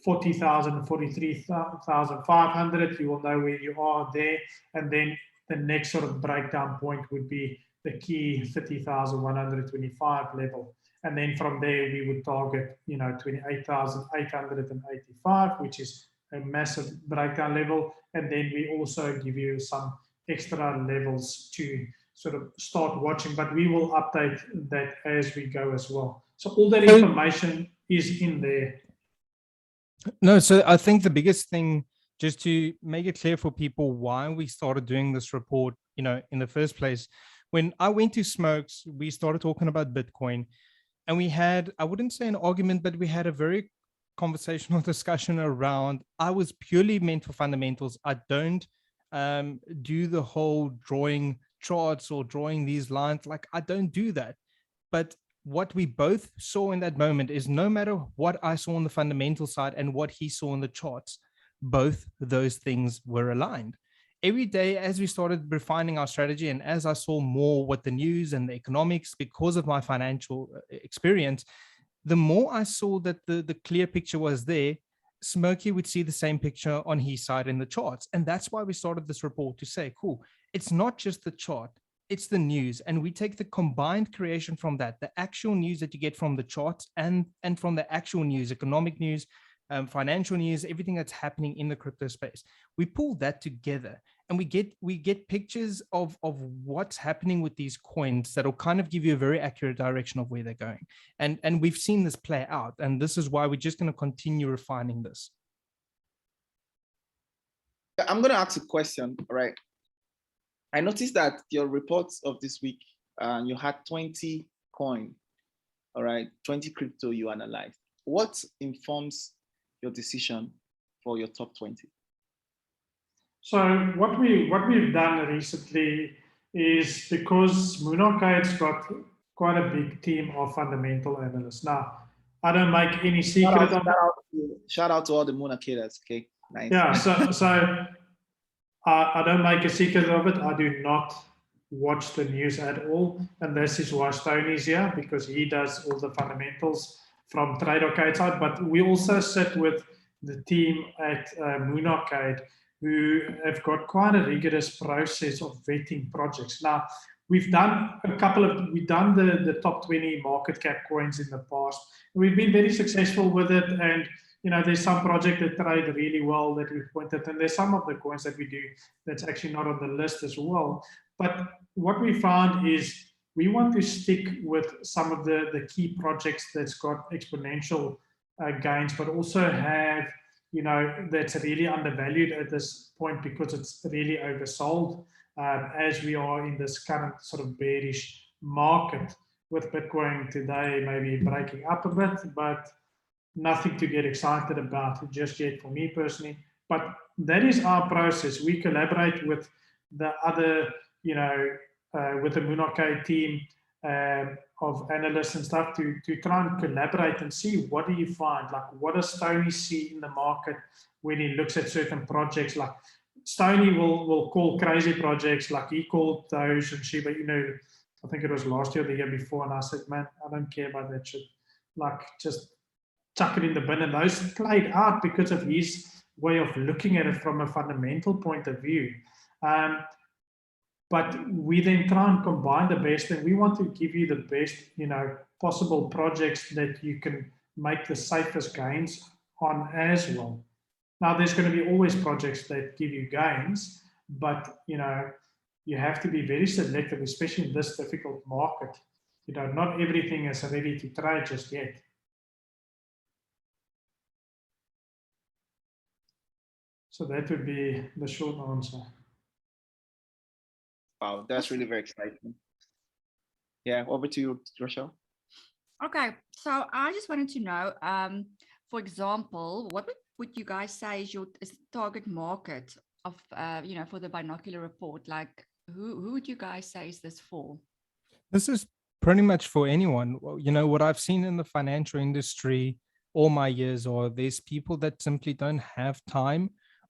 40,000 and 43,500, you will know where you are there. And then the next sort of breakdown point would be the key 30,125 level. And then from there, we would target, 28,885, which is a massive breakdown level. And then we also give you some extra levels to sort of start watching, but we will update that as we go as well. So all that information is in there. No, so I think the biggest thing, just to make it clear for people why we started doing this report, in the first place, when I went to Smokes, we started talking about Bitcoin, and we had, I wouldn't say an argument, but we had a very conversational discussion around, I was purely meant for fundamentals. I don't do the whole drawing charts or drawing these lines. Like, I don't do that. But what we both saw in that moment is no matter what I saw on the fundamental side and what he saw in the charts, both those things were aligned. Every day as we started refining our strategy, and as I saw more what the news and the economics, because of my financial experience, the more I saw that the clear picture was there, Smokey would see the same picture on his side in the charts. And that's why we started this report, to say, cool, it's not just the chart, it's the news. And we take the combined creation from that, the actual news that you get from the charts and from the actual news, economic news, financial news, everything that's happening in the crypto space. We pull that together and we get pictures of what's happening with these coins that'll kind of give you a very accurate direction of where they're going. And we've seen this play out. And this is why we're just going to continue refining this. I'm going to ask a question, all right? I noticed that your reports of this week, you had 20 coin, all right, 20 crypto you analyzed. What informs your decision for your top 20? So what we've done recently is, because Binoculars got quite a big team of fundamental analysts. Now, I don't make any secret of shout out to all the Binoculars, okay? Nice. Yeah, so I don't make a secret of it. I do not watch the news at all. And this is why Stoney's here, because he does all the fundamentals from Tradeacade side. But we also sit with the team at Binoculars, who have got quite a rigorous process of vetting projects. Now, we've done the top 20 market cap coins in the past. We've been very successful with it. And there's some project that trade really well that we've pointed, and there's some of the coins that we do that's actually not on the list as well. But what we found is we want to stick with some of the key projects that's got exponential gains, but also have, that's really undervalued at this point because it's really oversold, as we are in this current sort of bearish market, with Bitcoin today maybe breaking up a bit, but nothing to get excited about just yet for me personally. But that is our process. We collaborate with the other, with the Binoculars team of analysts and stuff to try and collaborate and see, what do you find? Like, what does Stoney see in the market when he looks at certain projects? Like, Stoney will call crazy projects, like he called those and Shiba, I think it was last year or the year before, and I said, man, I don't care about that shit. Like, just chuck it in the bin. And those played out because of his way of looking at it from a fundamental point of view. But we then try and combine the best, and we want to give you the best, possible projects that you can make the safest gains on as well. Now, there's going to be always projects that give you gains, but, you have to be very selective, especially in this difficult market. Not everything is ready to trade just yet. So that would be the short answer. Wow, that's really very exciting. Yeah, over to you, Rochelle. Okay, so I just wanted to know, for example, what would you guys say is your target market of, for the Binocular report? Like, who would you guys say is this for? This is pretty much for anyone. What I've seen in the financial industry all my years are, there's people that simply don't have time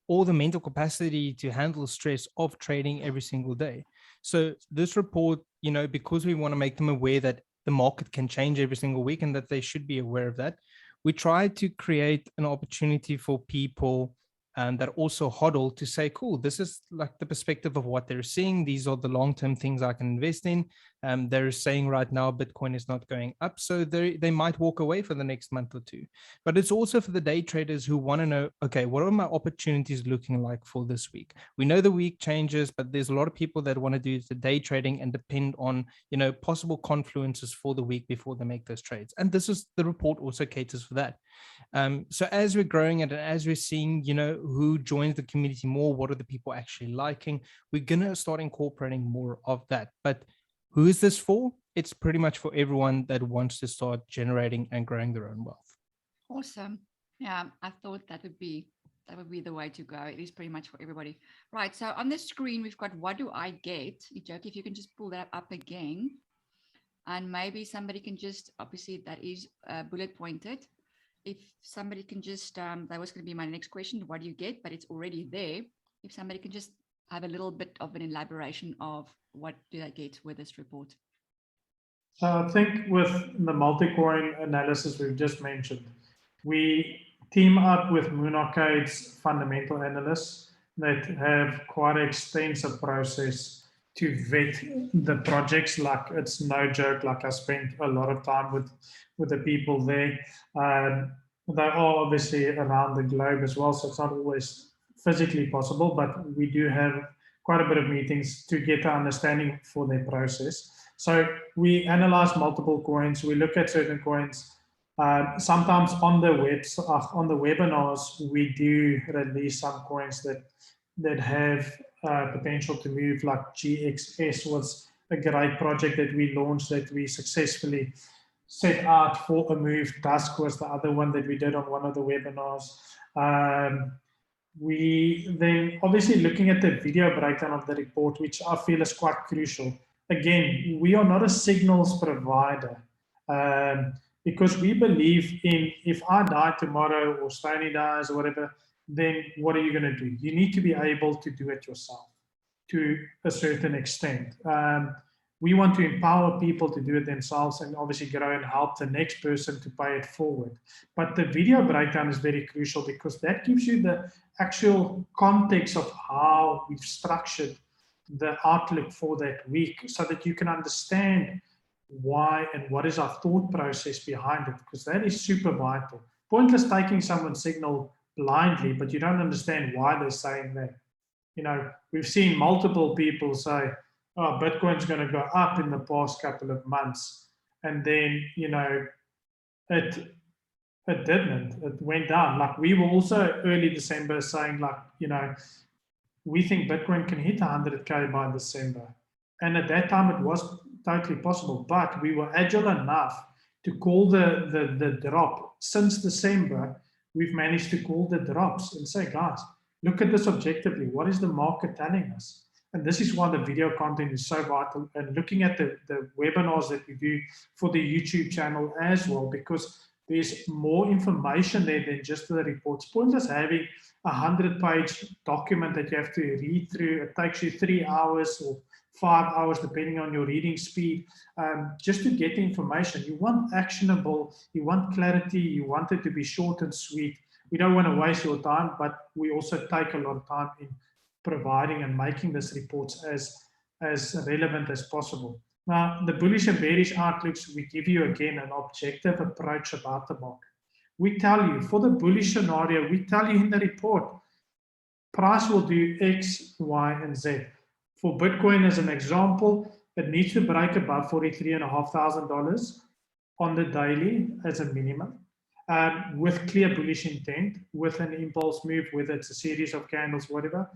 or the mental capacity to handle stress of trading every single day. So this report, you know, because we want to make them aware that the market can change every single week and that they should be aware of that, we try to create an opportunity for people that also hodl to say, cool, this is like the perspective of what they're seeing. These are the long-term things I can invest in. They're saying right now, Bitcoin is not going up. So they might walk away for the next month or two. But it's also for the day traders who want to know, okay, what are my opportunities looking like for this week? We know the week changes, but there's a lot of people that want to do the day trading and depend on, you know, possible confluences for the week before they make those trades. And this is the report also caters for that. So as we're growing it and as we're seeing, you know, who joins the community more, what are the people actually liking, we're going to start incorporating more of that. But who is this for? It's pretty much for everyone that wants to start generating and growing their own wealth. Awesome. Yeah, I thought that would be the way to go. It is pretty much for everybody. Right. So on the screen, we've got what do I get? Joke, if you can just pull that up again. And maybe somebody can just, obviously that is bullet pointed. If somebody can just, that was going to be my next question, what do you get? But it's already there. If somebody can just have a little bit of an elaboration of what do they get with this report? I think with the multi-coin analysis we've just mentioned, we team up with Binocular's fundamental analysts that have quite an extensive process to vet the projects. Like, it's no joke. Like, I spent a lot of time with the people there. They are obviously around the globe as well, so it's not always physically possible, but we do have quite a bit of meetings to get an understanding for their process. So we analyze multiple coins. We look at certain coins. Sometimes on the webinars, we do release some coins that have potential to move. Like GXS was a great project that we launched that we successfully set out for a move. Dusk was the other one that we did on one of the webinars. We then obviously looking at the video breakdown of the report, which I feel is quite crucial. Again, we are not a signals provider because we believe in, if I die tomorrow or Stoney dies or whatever, then what are you going to do? You need to be able to do it yourself to a certain extent. We want to empower people to do it themselves and obviously grow and help the next person to pay it forward. But the video breakdown is very crucial because that gives you the actual context of how we've structured the outlook for that week so that you can understand why and what is our thought process behind it, because that is super vital. Pointless taking someone's signal blindly, but you don't understand why they're saying that. You know, we've seen multiple people say, oh, Bitcoin's going to go up in the past couple of months. And then, you know, it didn't. It went down. Like, we were also early December saying, like, you know, we think Bitcoin can hit 100K by December. And at that time, it was totally possible. But we were agile enough to call the drop. Since December, we've managed to call the drops and say, guys, look at this objectively. What is the market telling us? And this is why the video content is so vital. And looking at the webinars that we do for the YouTube channel as well, because there's more information there than just the reports. Pointless having a 100-page document that you have to read through. It takes you 3 hours or 5 hours, depending on your reading speed, just to get the information. You want actionable, you want clarity, you want it to be short and sweet. We don't want to waste your time, but we also take a lot of time in providing and making these reports as relevant as possible. Now, the bullish and bearish outlooks, we give you again an objective approach about the market. We tell you, for the bullish scenario, we tell you in the report, price will do X, Y, and Z. For Bitcoin, as an example, it needs to break above $43,500 on the daily as a minimum, with clear bullish intent, with an impulse move, whether it's a series of candles, whatever.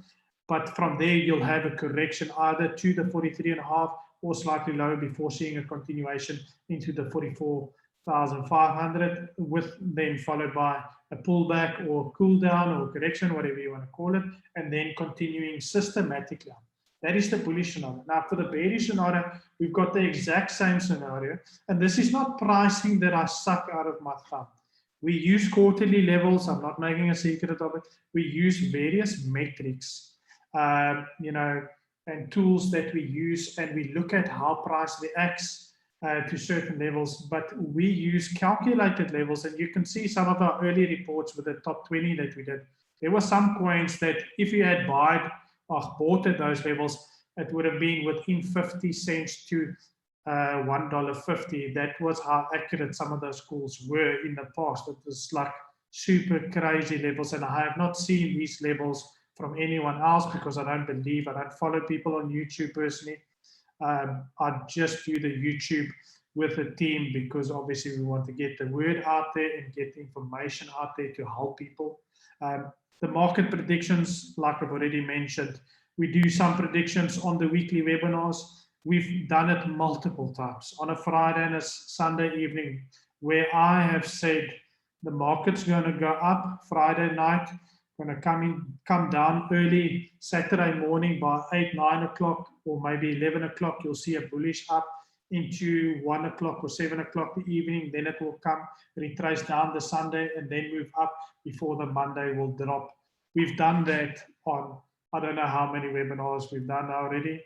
But from there, you'll have a correction either to the 43.5 or slightly lower before seeing a continuation into the 44,500, with then followed by a pullback or cool down or correction, whatever you want to call it, and then continuing systematically up. That is the bullish scenario. Now, for the bearish scenario, we've got the exact same scenario. And this is not pricing that I suck out of my thumb. We use quarterly levels. I'm not making a secret of it. We use various metrics, and tools that we use, and we look at how price reacts to certain levels, but we use calculated levels. And you can see some of our early reports with the top 20 that we did. There were some coins that if you had bought at those levels, it would have been within 50 cents to $1.50. That was how accurate some of those calls were in the past. It was like super crazy levels, and I have not seen these levels from anyone else because I don't follow people on YouTube personally. I just do the YouTube with the team because obviously we want to get the word out there and get information out there to help people. The market predictions, like I've already mentioned, we do some predictions on the weekly webinars. We've done it multiple times on a Friday and a Sunday evening, where I have said the market's going to go up Friday night, going to come down early Saturday morning by 8, 9 o'clock, or maybe 11 o'clock. You'll see a bullish up into 1 o'clock or 7 o'clock the evening. Then it will come, retrace down the Sunday, and then move up before the Monday will drop. We've done that on, I don't know how many webinars we've done already.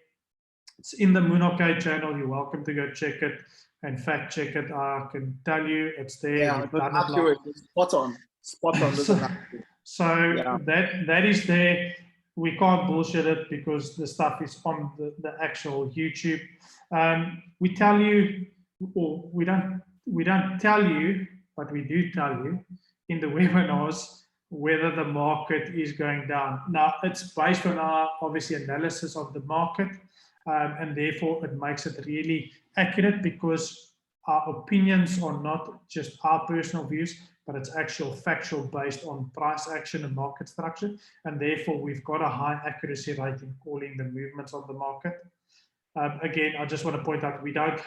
It's in the Moonarcade channel. You're welcome to go check it and fact check it. I can tell you it's there. Yeah, We've but done accurate. Spot on. So yeah. that is there. We can't bullshit it because the stuff is on the actual YouTube. We tell you, or we don't tell you, but we do tell you in the webinars whether the market is going down. Now, it's based on our, obviously, analysis of the market, and therefore it makes it really accurate because our opinions are not just our personal views, but it's actual factual based on price action and market structure. And therefore, we've got a high accuracy rate in calling the movements of the market. Again, I just want to point out, we don't,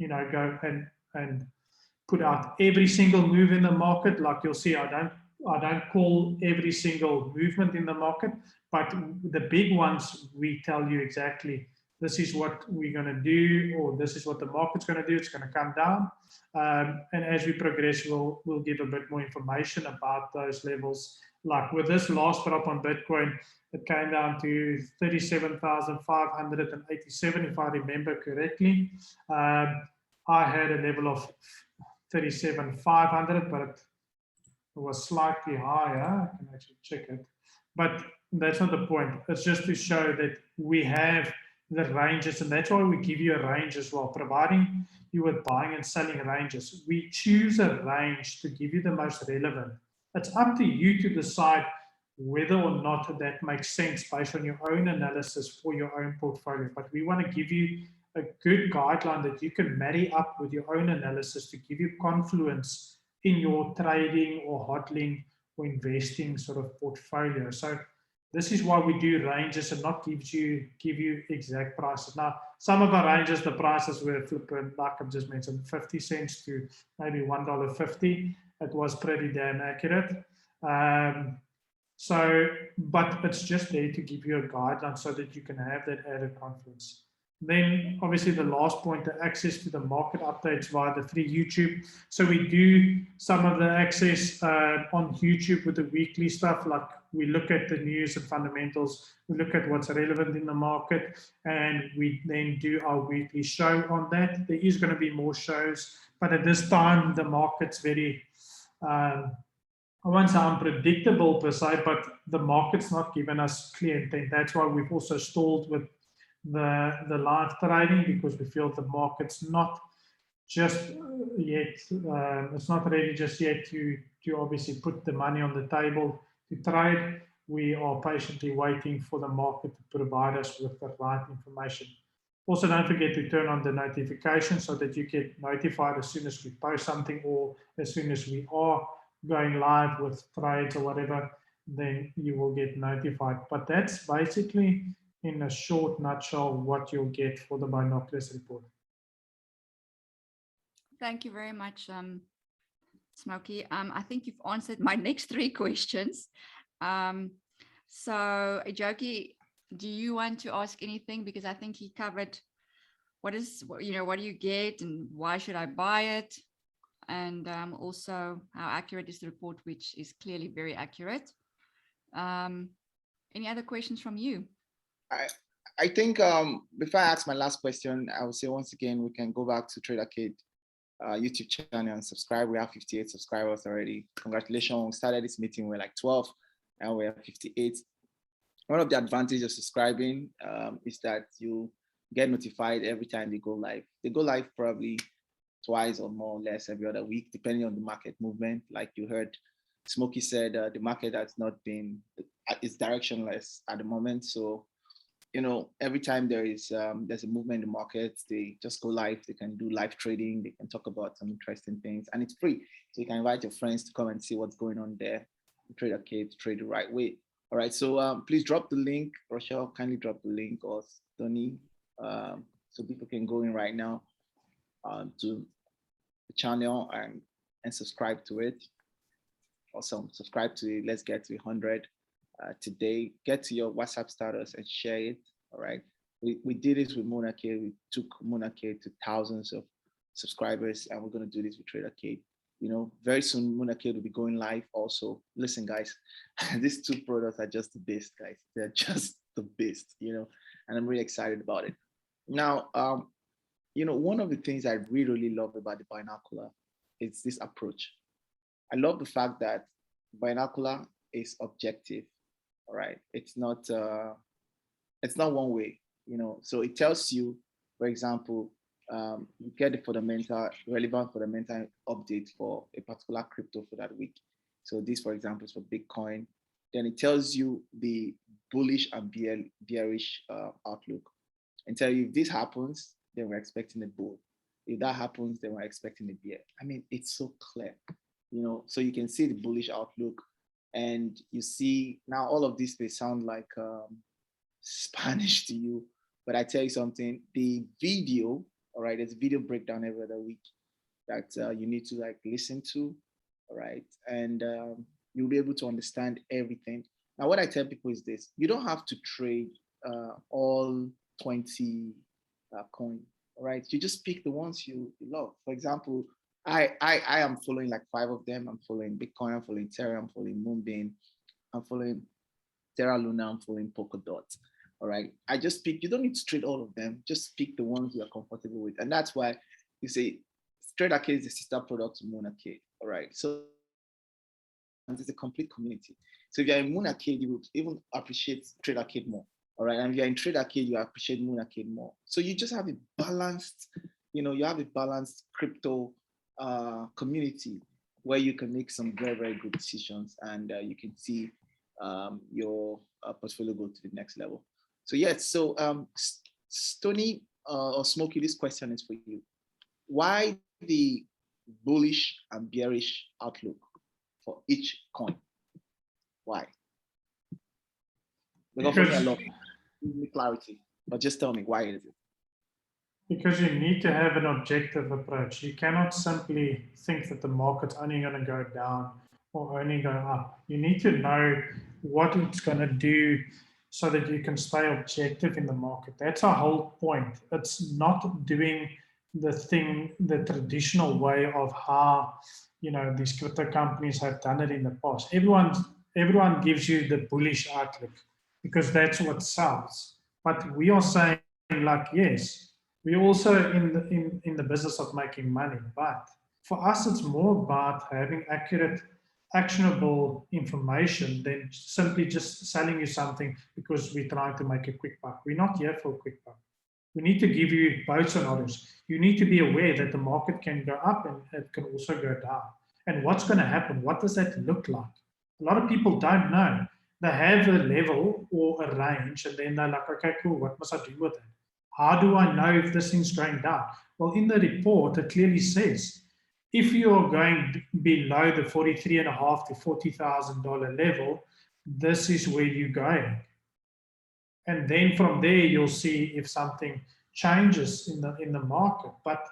go and put out every single move in the market. Like you'll see, I don't call every single movement in the market, but the big ones, we tell you exactly, this is what we're going to do, or this is what the market's going to do. It's going to come down. And as we progress, we'll give a bit more information about those levels. Like with this last drop on Bitcoin, it came down to 37,587, if I remember correctly. I had a level of 37,500, but it was slightly higher. I can actually check it. But that's not the point. It's just to show that we have the ranges, and that's why we give you a range as well, providing you with buying and selling ranges. We choose a range to give you the most relevant. It's up to you to decide whether or not that makes sense based on your own analysis for your own portfolio. But we want to give you a good guideline that you can marry up with your own analysis to give you confluence in your trading or hodling or investing sort of portfolio. So this is why we do ranges and not give you exact prices. Now, some of our ranges, the prices were flipping, like I've just mentioned, 50 cents to maybe $1.50. It was pretty damn accurate. But it's just there to give you a guideline so that you can have that added confidence. Then, obviously, the last point, the access to the market updates via the free YouTube. So we do some of the access on YouTube with the weekly stuff, like we look at the news and fundamentals, we look at what's relevant in the market, and we then do our weekly show on that. There is going to be more shows, but at this time, the market's very, I won't say unpredictable per se, but the market's not given us clear intent. That's why we've also stalled with the live trading, because we feel the market's not just yet, it's not ready just yet to obviously put the money on the table to trade. We are patiently waiting for the market to provide us with the right information. Also, don't forget to turn on the notifications so that you get notified as soon as we post something, or as soon as we are going live with trades or whatever, then you will get notified. But that's basically, in a short nutshell, what you'll get for the Binoculars report. Thank you very much, Smokey. I think you've answered my next 3 questions. So, Jokey, do you want to ask anything? Because I think he covered what do you get and why should I buy it? and also how accurate is the report, which is clearly very accurate. Any other questions from you? I think before I ask my last question, I would say once again, we can go back to Tradeacade YouTube channel and subscribe. We have 58 subscribers already. Congratulations. We started this meeting, we're like 12 and we're 58. One of the advantages of subscribing is that you get notified every time they go live. They go live probably twice or more or less every other week, depending on the market movement. Like you heard Smokey said, the market has not been, it's directionless at the moment. So, you know, every time there's a movement in the market, they just go live. They can do live trading. They can talk about some interesting things, and it's free. So you can invite your friends to come and see what's going on there. Tradeacade, trade the right way. All right. So please drop the link. Rochelle, kindly drop the link, or Tony, so people can go in right now to the channel and subscribe to it. Awesome. Subscribe to it. Let's get to 100. Today, get to your WhatsApp status and share it. All right. We did this with Monarcade. We took Monarcade to thousands of subscribers, and we're going to do this with Tradeacade. You know, very soon Monarcade will be going live also. Listen, guys, these two products are just the best, guys. They're just the best, you know, and I'm really excited about it. Now, you know, one of the things I really love about the Binocular is this approach. I love the fact that Binocular is objective. All right, it's not one way, you know. So it tells you, for example, you get the relevant fundamental update for a particular crypto for that week. So this, for example, is for Bitcoin. Then it tells you the bullish and bearish outlook, and tell you if this happens, then we're expecting a bull. If that happens, then we're expecting a bear. I mean, it's so clear, you know. So you can see the bullish outlook. And you see, now all of this may sound like Spanish to you, but I tell you something, the video, all right, there's a video breakdown every other week that you need to like listen to, all right? And you'll be able to understand everything. Now, what I tell people is this: you don't have to trade all 20 coins, all right? You just pick the ones you love. For example, I am following like 5 of them. I'm following Bitcoin, I'm following Terra, I'm following Moonbeam, I'm following Terra Luna, I'm following Polkadot. All right. I just pick, you don't need to trade all of them, just pick the ones you are comfortable with. And that's why you say Tradeacade is a sister product to Monarcade. All right. So it's a complete community. So if you're in Monarcade, you would even appreciate Tradeacade more. All right. And if you're in Tradeacade, you appreciate Monarcade more. So you just have a balanced, you know, you have a balanced crypto community where you can make some very, very good decisions, and you can see your portfolio go to the next level. So yes, so Tony or Smokey, this question is for you. Why the bullish and bearish outlook for each coin? Why? Because I love clarity, but just tell me, why is it? Because you need to have an objective approach. You cannot simply think that the market's only going to go down or only go up. You need to know what it's going to do so that you can stay objective in the market. That's our whole point. It's not doing the thing the traditional way of how, you know, these crypto companies have done it in the past. Everyone gives you the bullish outlook because that's what sells. But we are saying, like, yes, we're also in the business of making money, but for us, it's more about having accurate, actionable information than simply just selling you something because we're trying to make a quick buck. We're not here for a quick buck. We need to give you both scenarios. You need to be aware that the market can go up and it can also go down. And what's going to happen? What does that look like? A lot of people don't know. They have a level or a range, and then they're like, okay, cool, what must I do with it? How do I know if this thing's going down? Well, in the report, it clearly says, if you are going below the $43,500 to $40,000 level, this is where you're going. And then from there, you'll see if something changes in the market. But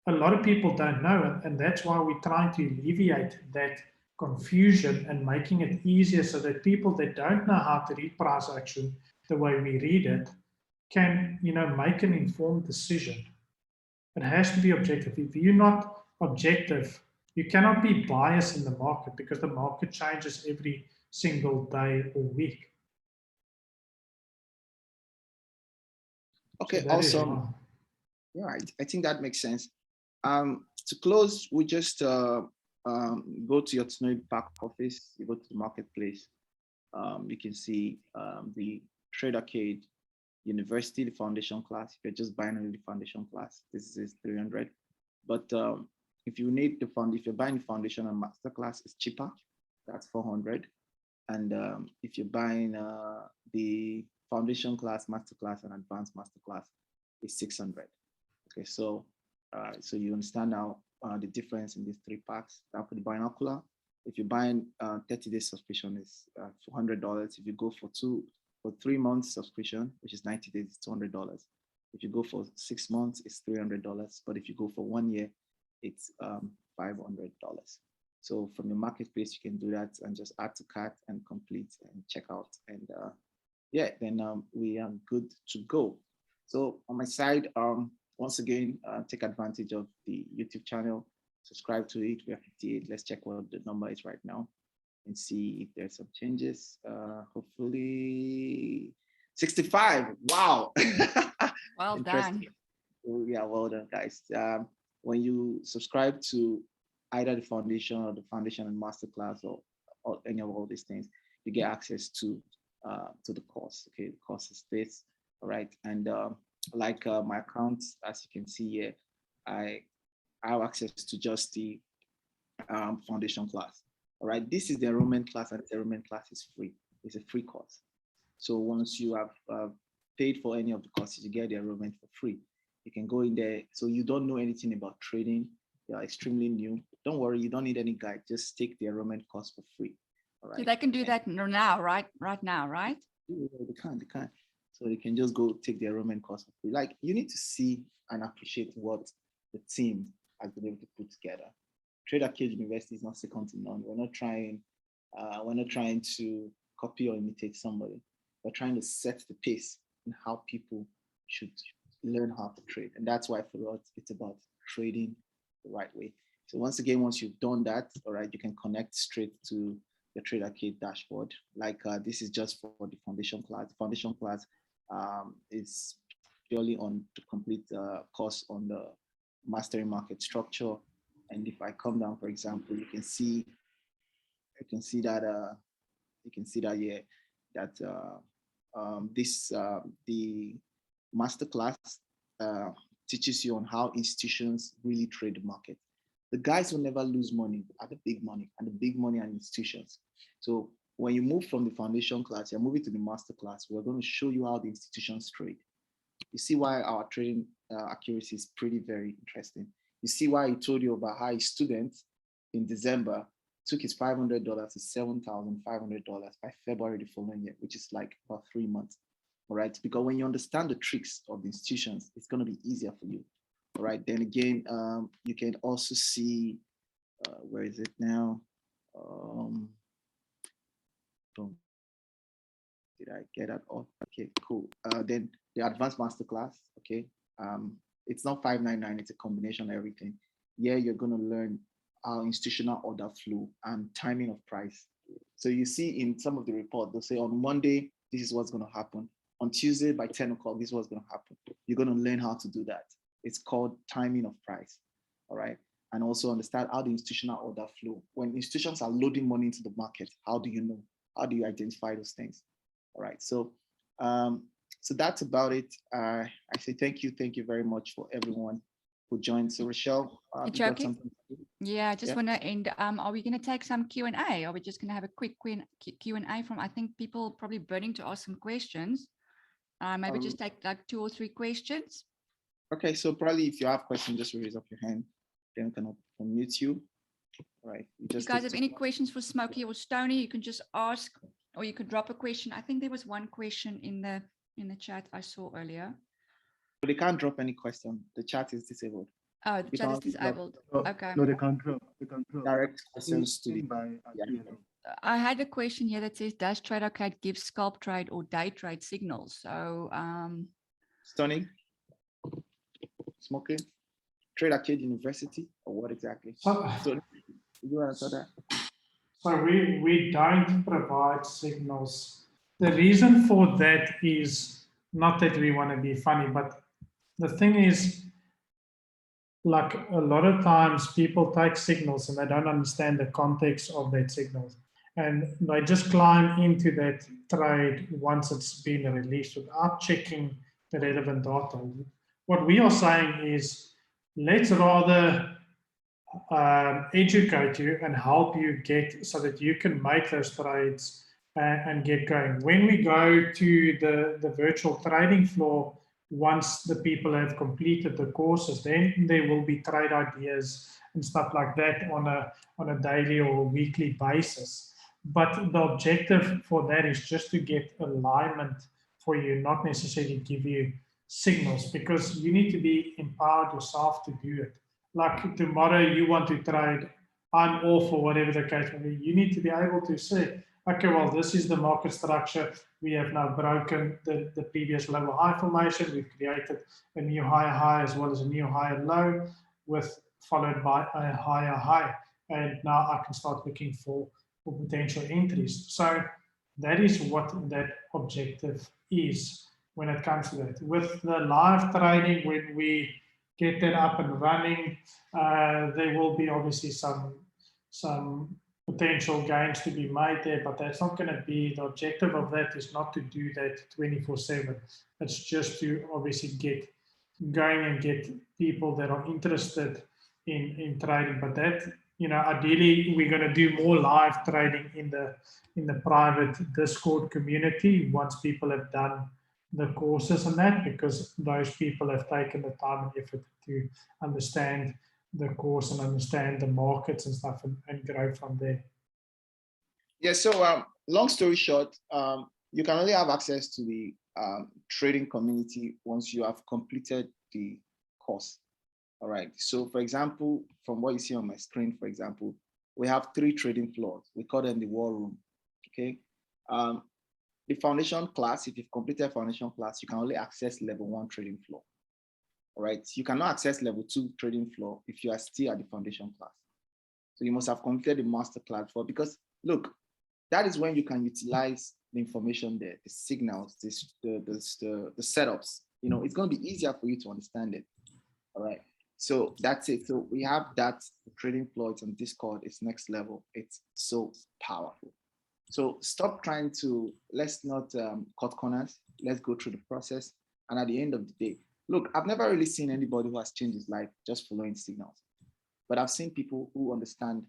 a lot of people don't know, and that's why we're trying to alleviate that confusion and making it easier so that people that don't know how to read price action the way we read it can, you know, make an informed decision. It has to be objective. If you're not objective. You cannot be biased in the market because the market changes every single day or week. Okay, So that is awesome. why. Yeah, I think that makes sense. To close, we just go to your Snowy back office, you go to the marketplace. You can see the Tradeacade University, the foundation class. If you're just buying only the foundation class, this is 300. But if you need the fund, if you're buying the foundation and master class, it's cheaper. That's 400. And if you're buying the foundation class, master class, and advanced master class, it's 600. Okay, so so you understand now the difference in these three packs. Now for the binocular, if you're buying 30-day subscription, is $400. If you go for 3 months subscription, which is 90 days, it's $200. If you go for 6 months, it's $300. But if you go for 1 year, it's $500. So from the marketplace, you can do that and just add to cart and complete and check out. And yeah, then we are good to go. So on my side, once again, take advantage of the YouTube channel, subscribe to it. We are 58. Let's check what the number is right now and see if there's some changes. Hopefully 65. Wow. Well done. Yeah, well done, guys. When you subscribe to either the foundation or the foundation and masterclass or any of all these things, you get access to the course. Okay, the course is this. All right, and like my accounts, as you can see here, I have access to just the foundation class. All right, this is the enrollment class, and the enrollment class is free. It's a free course. So once you have paid for any of the courses, you get the enrollment for free. You can go in there. So you don't know anything about trading, you're extremely new. Don't worry, you don't need any guide. Just take the enrollment course for free. All right. So they can do that now, right? Right now, right? They can. So they can just go take the enrollment course for free. Like, you need to see and appreciate what the team has been able to put together. Tradeacade University is not second to none. We're not trying to copy or imitate somebody. We're trying to set the pace in how people should learn how to trade. And that's why for us, it's about trading the right way. So once again, once you've done that, all right, you can connect straight to the Tradeacade dashboard. Like this is just for the foundation class. The foundation class is purely on to complete the course on the mastering market structure. And if I come down, for example, you can see that here that the masterclass teaches you on how institutions really trade the market. The guys will never lose money at the big money, and the big money are institutions. So when you move from the foundation class, you're moving to the master class. We're going to show you how the institutions trade. You see why our trading accuracy is very interesting. You see why I told you about how a student in December took his $500 to $7,500 by February the following year, which is like about 3 months. All right, because when you understand the tricks of the institutions, it's going to be easier for you. All right, then again, you can also see, where is it now? Did I get that off? Okay, cool. Then the advanced masterclass, okay. It's not 599, it's a combination of everything. Yeah, you're going to learn how institutional order flow and timing of price. So you see in some of the report, they'll say on Monday, this is what's going to happen. On Tuesday by 10 o'clock, this is what's going to happen. You're going to learn how to do that. It's called timing of price. All right. And also understand how the institutional order flow. When institutions are loading money into the market, how do you know? How do you identify those things? All right. So, so that's about it. I say thank you very much for everyone who joined. So Rochelle, you got something to do? Yeah, I just want to end. Are we going to take some Q&A? Are we just going to have a quick Q&A from, I think people probably burning to ask some questions. Maybe just take like 2 or 3 questions. Okay, so probably if you have questions, just raise up your hand. Then we can unmute you. All right. If you guys have any questions for Smokey or Stony, you can just ask, or you could drop a question. I think there was one question in the chat I saw earlier. But they can't drop any question. The chat is disabled. Oh, the chat is disabled. Okay. No, they can't drop. They can't drop. Direct questions to the. I had a question here that says, does Tradeacade give scalp trade or day trade signals? So Stunning. Smoking. Tradeacade University, or what exactly? So, So you answer that? So we don't provide signals. The reason for that is not that we want to be funny, but the thing is, like a lot of times people take signals and they don't understand the context of that signals. And they just climb into that trade once it's been released without checking the relevant data. What we are saying is, let's rather educate you and help you get so that you can make those trades and get going. When we go to the virtual trading floor, once the people have completed the courses, then there will be trade ideas and stuff like that on a daily or weekly basis. But the objective for that is just to get alignment for you, not necessarily give you signals, because you need to be empowered yourself to do it. Like tomorrow you want to trade, I'm off or whatever the case may be. You need to be able to say, okay, well, this is the market structure. We have now broken the previous level high formation. We've created a new higher high as well as a new higher low, with followed by a higher high. And now I can start looking for potential entries. So that is what that objective is when it comes to that. With the live trading, when we get that up and running, there will be obviously some potential gains to be made there, but that's not going to be the objective of that. Is not to do that 24/7. It's just to obviously get going and get people that are interested in trading. But that, you know, ideally we're going to do more live trading in the private Discord community once people have done the courses and that, because those people have taken the time and effort to understand the course and understand the markets and stuff, and grow from there. Yeah, so long story short, you can only have access to the trading community once you have completed the course. All right, so for example, from what you see on my screen, for example, we have 3 trading floors. We call them the war room, okay? The foundation class, if you've completed foundation class, you can only access level 1 trading floor. All right, you cannot access level 2 trading floor if you are still at the foundation class. So you must have completed the master class for, because look, that is when you can utilize the information there, the signals, the setups. You know, it's going to be easier for you to understand it. All right, so that's it. So we have that trading floor. It's on Discord. It's next level. It's so powerful. So stop trying to, let's not cut corners. Let's go through the process. And at the end of the day, look, I've never really seen anybody who has changed his life just following signals. But I've seen people who understand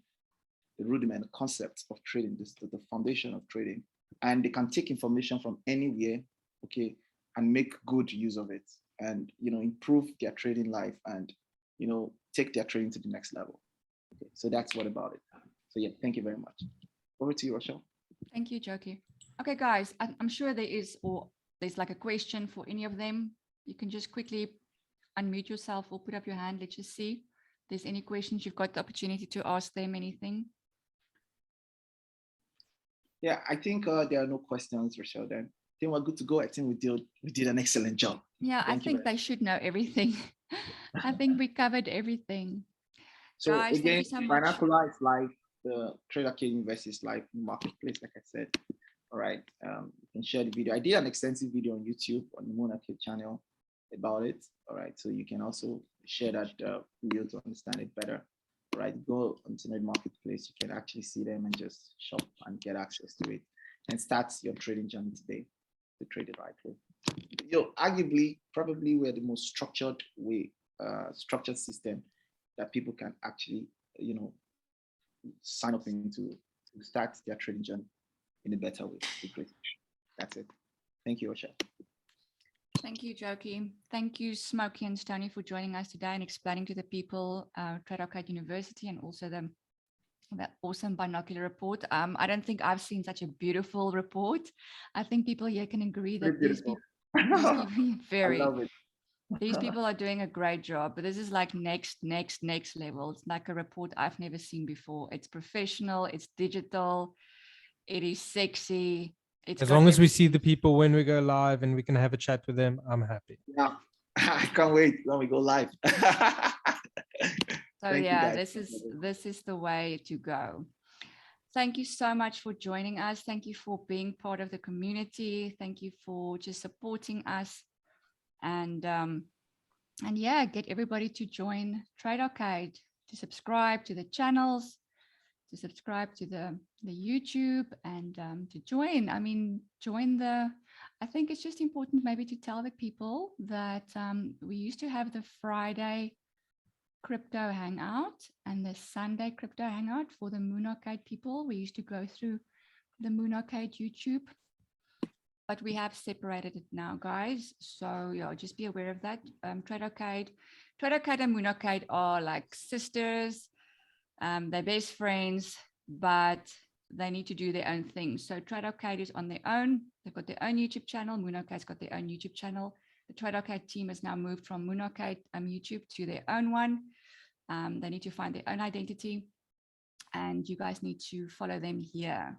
the rudiment, the concepts of trading, the foundation of trading, and they can take information from anywhere, okay, and make good use of it, and, you know, improve their trading life, and, you know, take their trading to the next level. Okay, so that's what about it. So yeah, thank you very much. Over to you, Rochelle. Thank you, Joki. Okay, guys, I'm sure there's like a question for any of them. You can just quickly unmute yourself or put up your hand. Let's just see if there's any questions. You've got the opportunity to ask them anything. Yeah, I think there are no questions, Rochelle. Then I think we're good to go. I think we did an excellent job. Yeah, I think they should know everything. I think we covered everything. So guys, again, thank you so much. Binocular is like the Tradeacade Invest is like marketplace, like I said. All right, you can share the video. I did an extensive video on YouTube on the Monarchy channel about it. All right, so you can also share that video to understand it better. All right, go on Internet Marketplace. You can actually see them and just shop and get access to it, and start your trading journey today to trade it right way. Arguably, probably we're the most structured way, structured system that people can actually, you know, sign up into to start their trading journey in a better way. Great. That's it. Thank you, Osha. Thank you, Joki. Thank you, Smokey and Stony, for joining us today and explaining to the people Tradocated University and also that awesome binocular report. I don't think I've seen such a beautiful report. I think people here can agree that these people very. I love it. These people are doing a great job, but this is like next level. It's like a report I've never seen before. It's professional, it's digital, it is sexy. It's as long as we see the people when we go live and we can have a chat with them, I'm happy. Yeah, I can't wait when we go live. So Thank you, yeah, guys. this is the way to go. Thank you so much for joining us. Thank you for being part of the community. Thank you for just supporting us. And yeah, get everybody to join Tradeacade, to subscribe to the channels, to subscribe to the YouTube, and to join. I mean, join the. I think it's just important maybe to tell the people that we used to have the Friday crypto hangout and the Sunday crypto hangout for the Moonarcade people. We used to go through the Moonarcade YouTube, but we have separated it now, guys. So yeah, just be aware of that. Tradeacade and Moonarcade are like sisters. They're best friends, but they need to do their own thing. So Tradeacade is on their own. They've got their own YouTube channel. Moonarcade's got their own YouTube channel. The Tradeacade team has now moved from Moonarcade YouTube to their own one. They need to find their own identity, and you guys need to follow them here.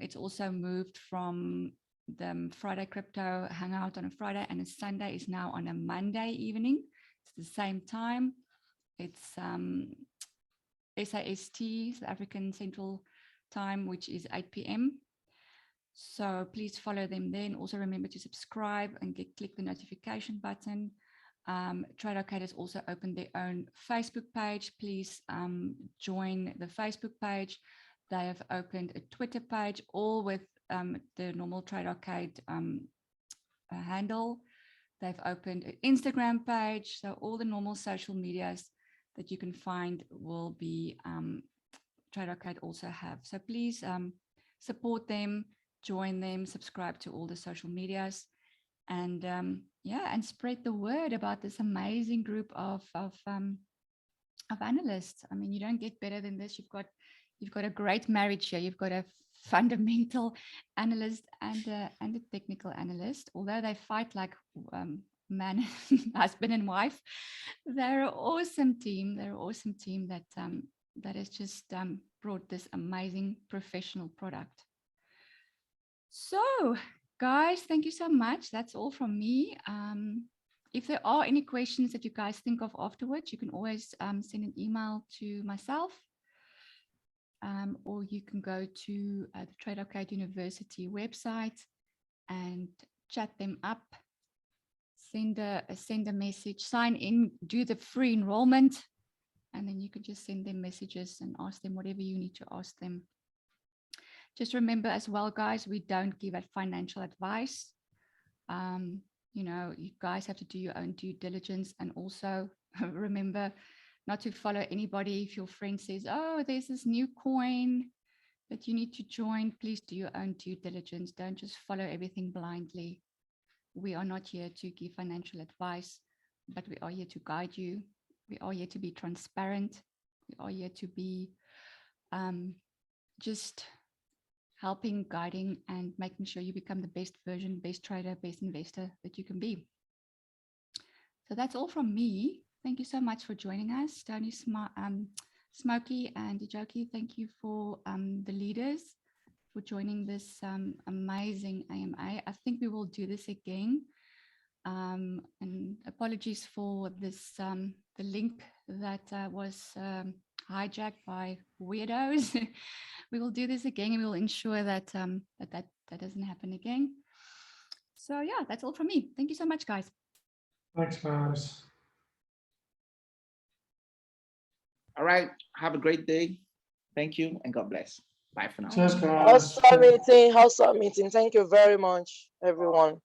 It's also moved from the Friday crypto hangout on a Friday, and a Sunday is now on a Monday evening. It's the same time. It's SAST, South African Central Time, which is 8 p.m. So please follow them then. Also remember to subscribe and click the notification button. Tradeacade has also opened their own Facebook page. Please join the Facebook page. They have opened a Twitter page, all with the normal Tradeacade handle. They've opened an Instagram page. So all the normal social medias that you can find will be Tradeacade also have. So please support them, join them, subscribe to all the social medias, and yeah, and spread the word about this amazing group of analysts. I mean, you don't get better than this. You've got a great marriage here. You've got a fundamental analyst and a technical analyst. Although they fight like man, husband and wife, they're an awesome team. They're an awesome team that has just brought this amazing professional product. So, guys, thank you so much. That's all from me. If there are any questions that you guys think of afterwards, you can always send an email to myself, or you can go to the Tradeacade University website and chat them up. Send a message, sign in, do the free enrollment, and then you can just send them messages and ask them whatever you need to ask them. Just remember as well, guys, we don't give out financial advice. You know, you guys have to do your own due diligence, and also remember not to follow anybody. If your friend says, oh, there's this new coin that you need to join, please do your own due diligence. Don't just follow everything blindly. We are not here to give financial advice, but we are here to guide you. We are here to be transparent. We are here to be just helping, guiding, and making sure you become the best version, best trader, best investor that you can be. So that's all from me. Thank you so much for joining us. Tony, Smokey, and Joki, thank you for the leaders for joining this amazing AMA. I think we will do this again. And apologies for this, the link that was hijacked by weirdos. We will do this again, and we will ensure that that doesn't happen again. So yeah, that's all from me. Thank you so much, guys. Thanks, guys. All right. Have a great day. Thank you, and God bless. Bye for now. Cheers, guys. House meeting. Thank you very much, everyone.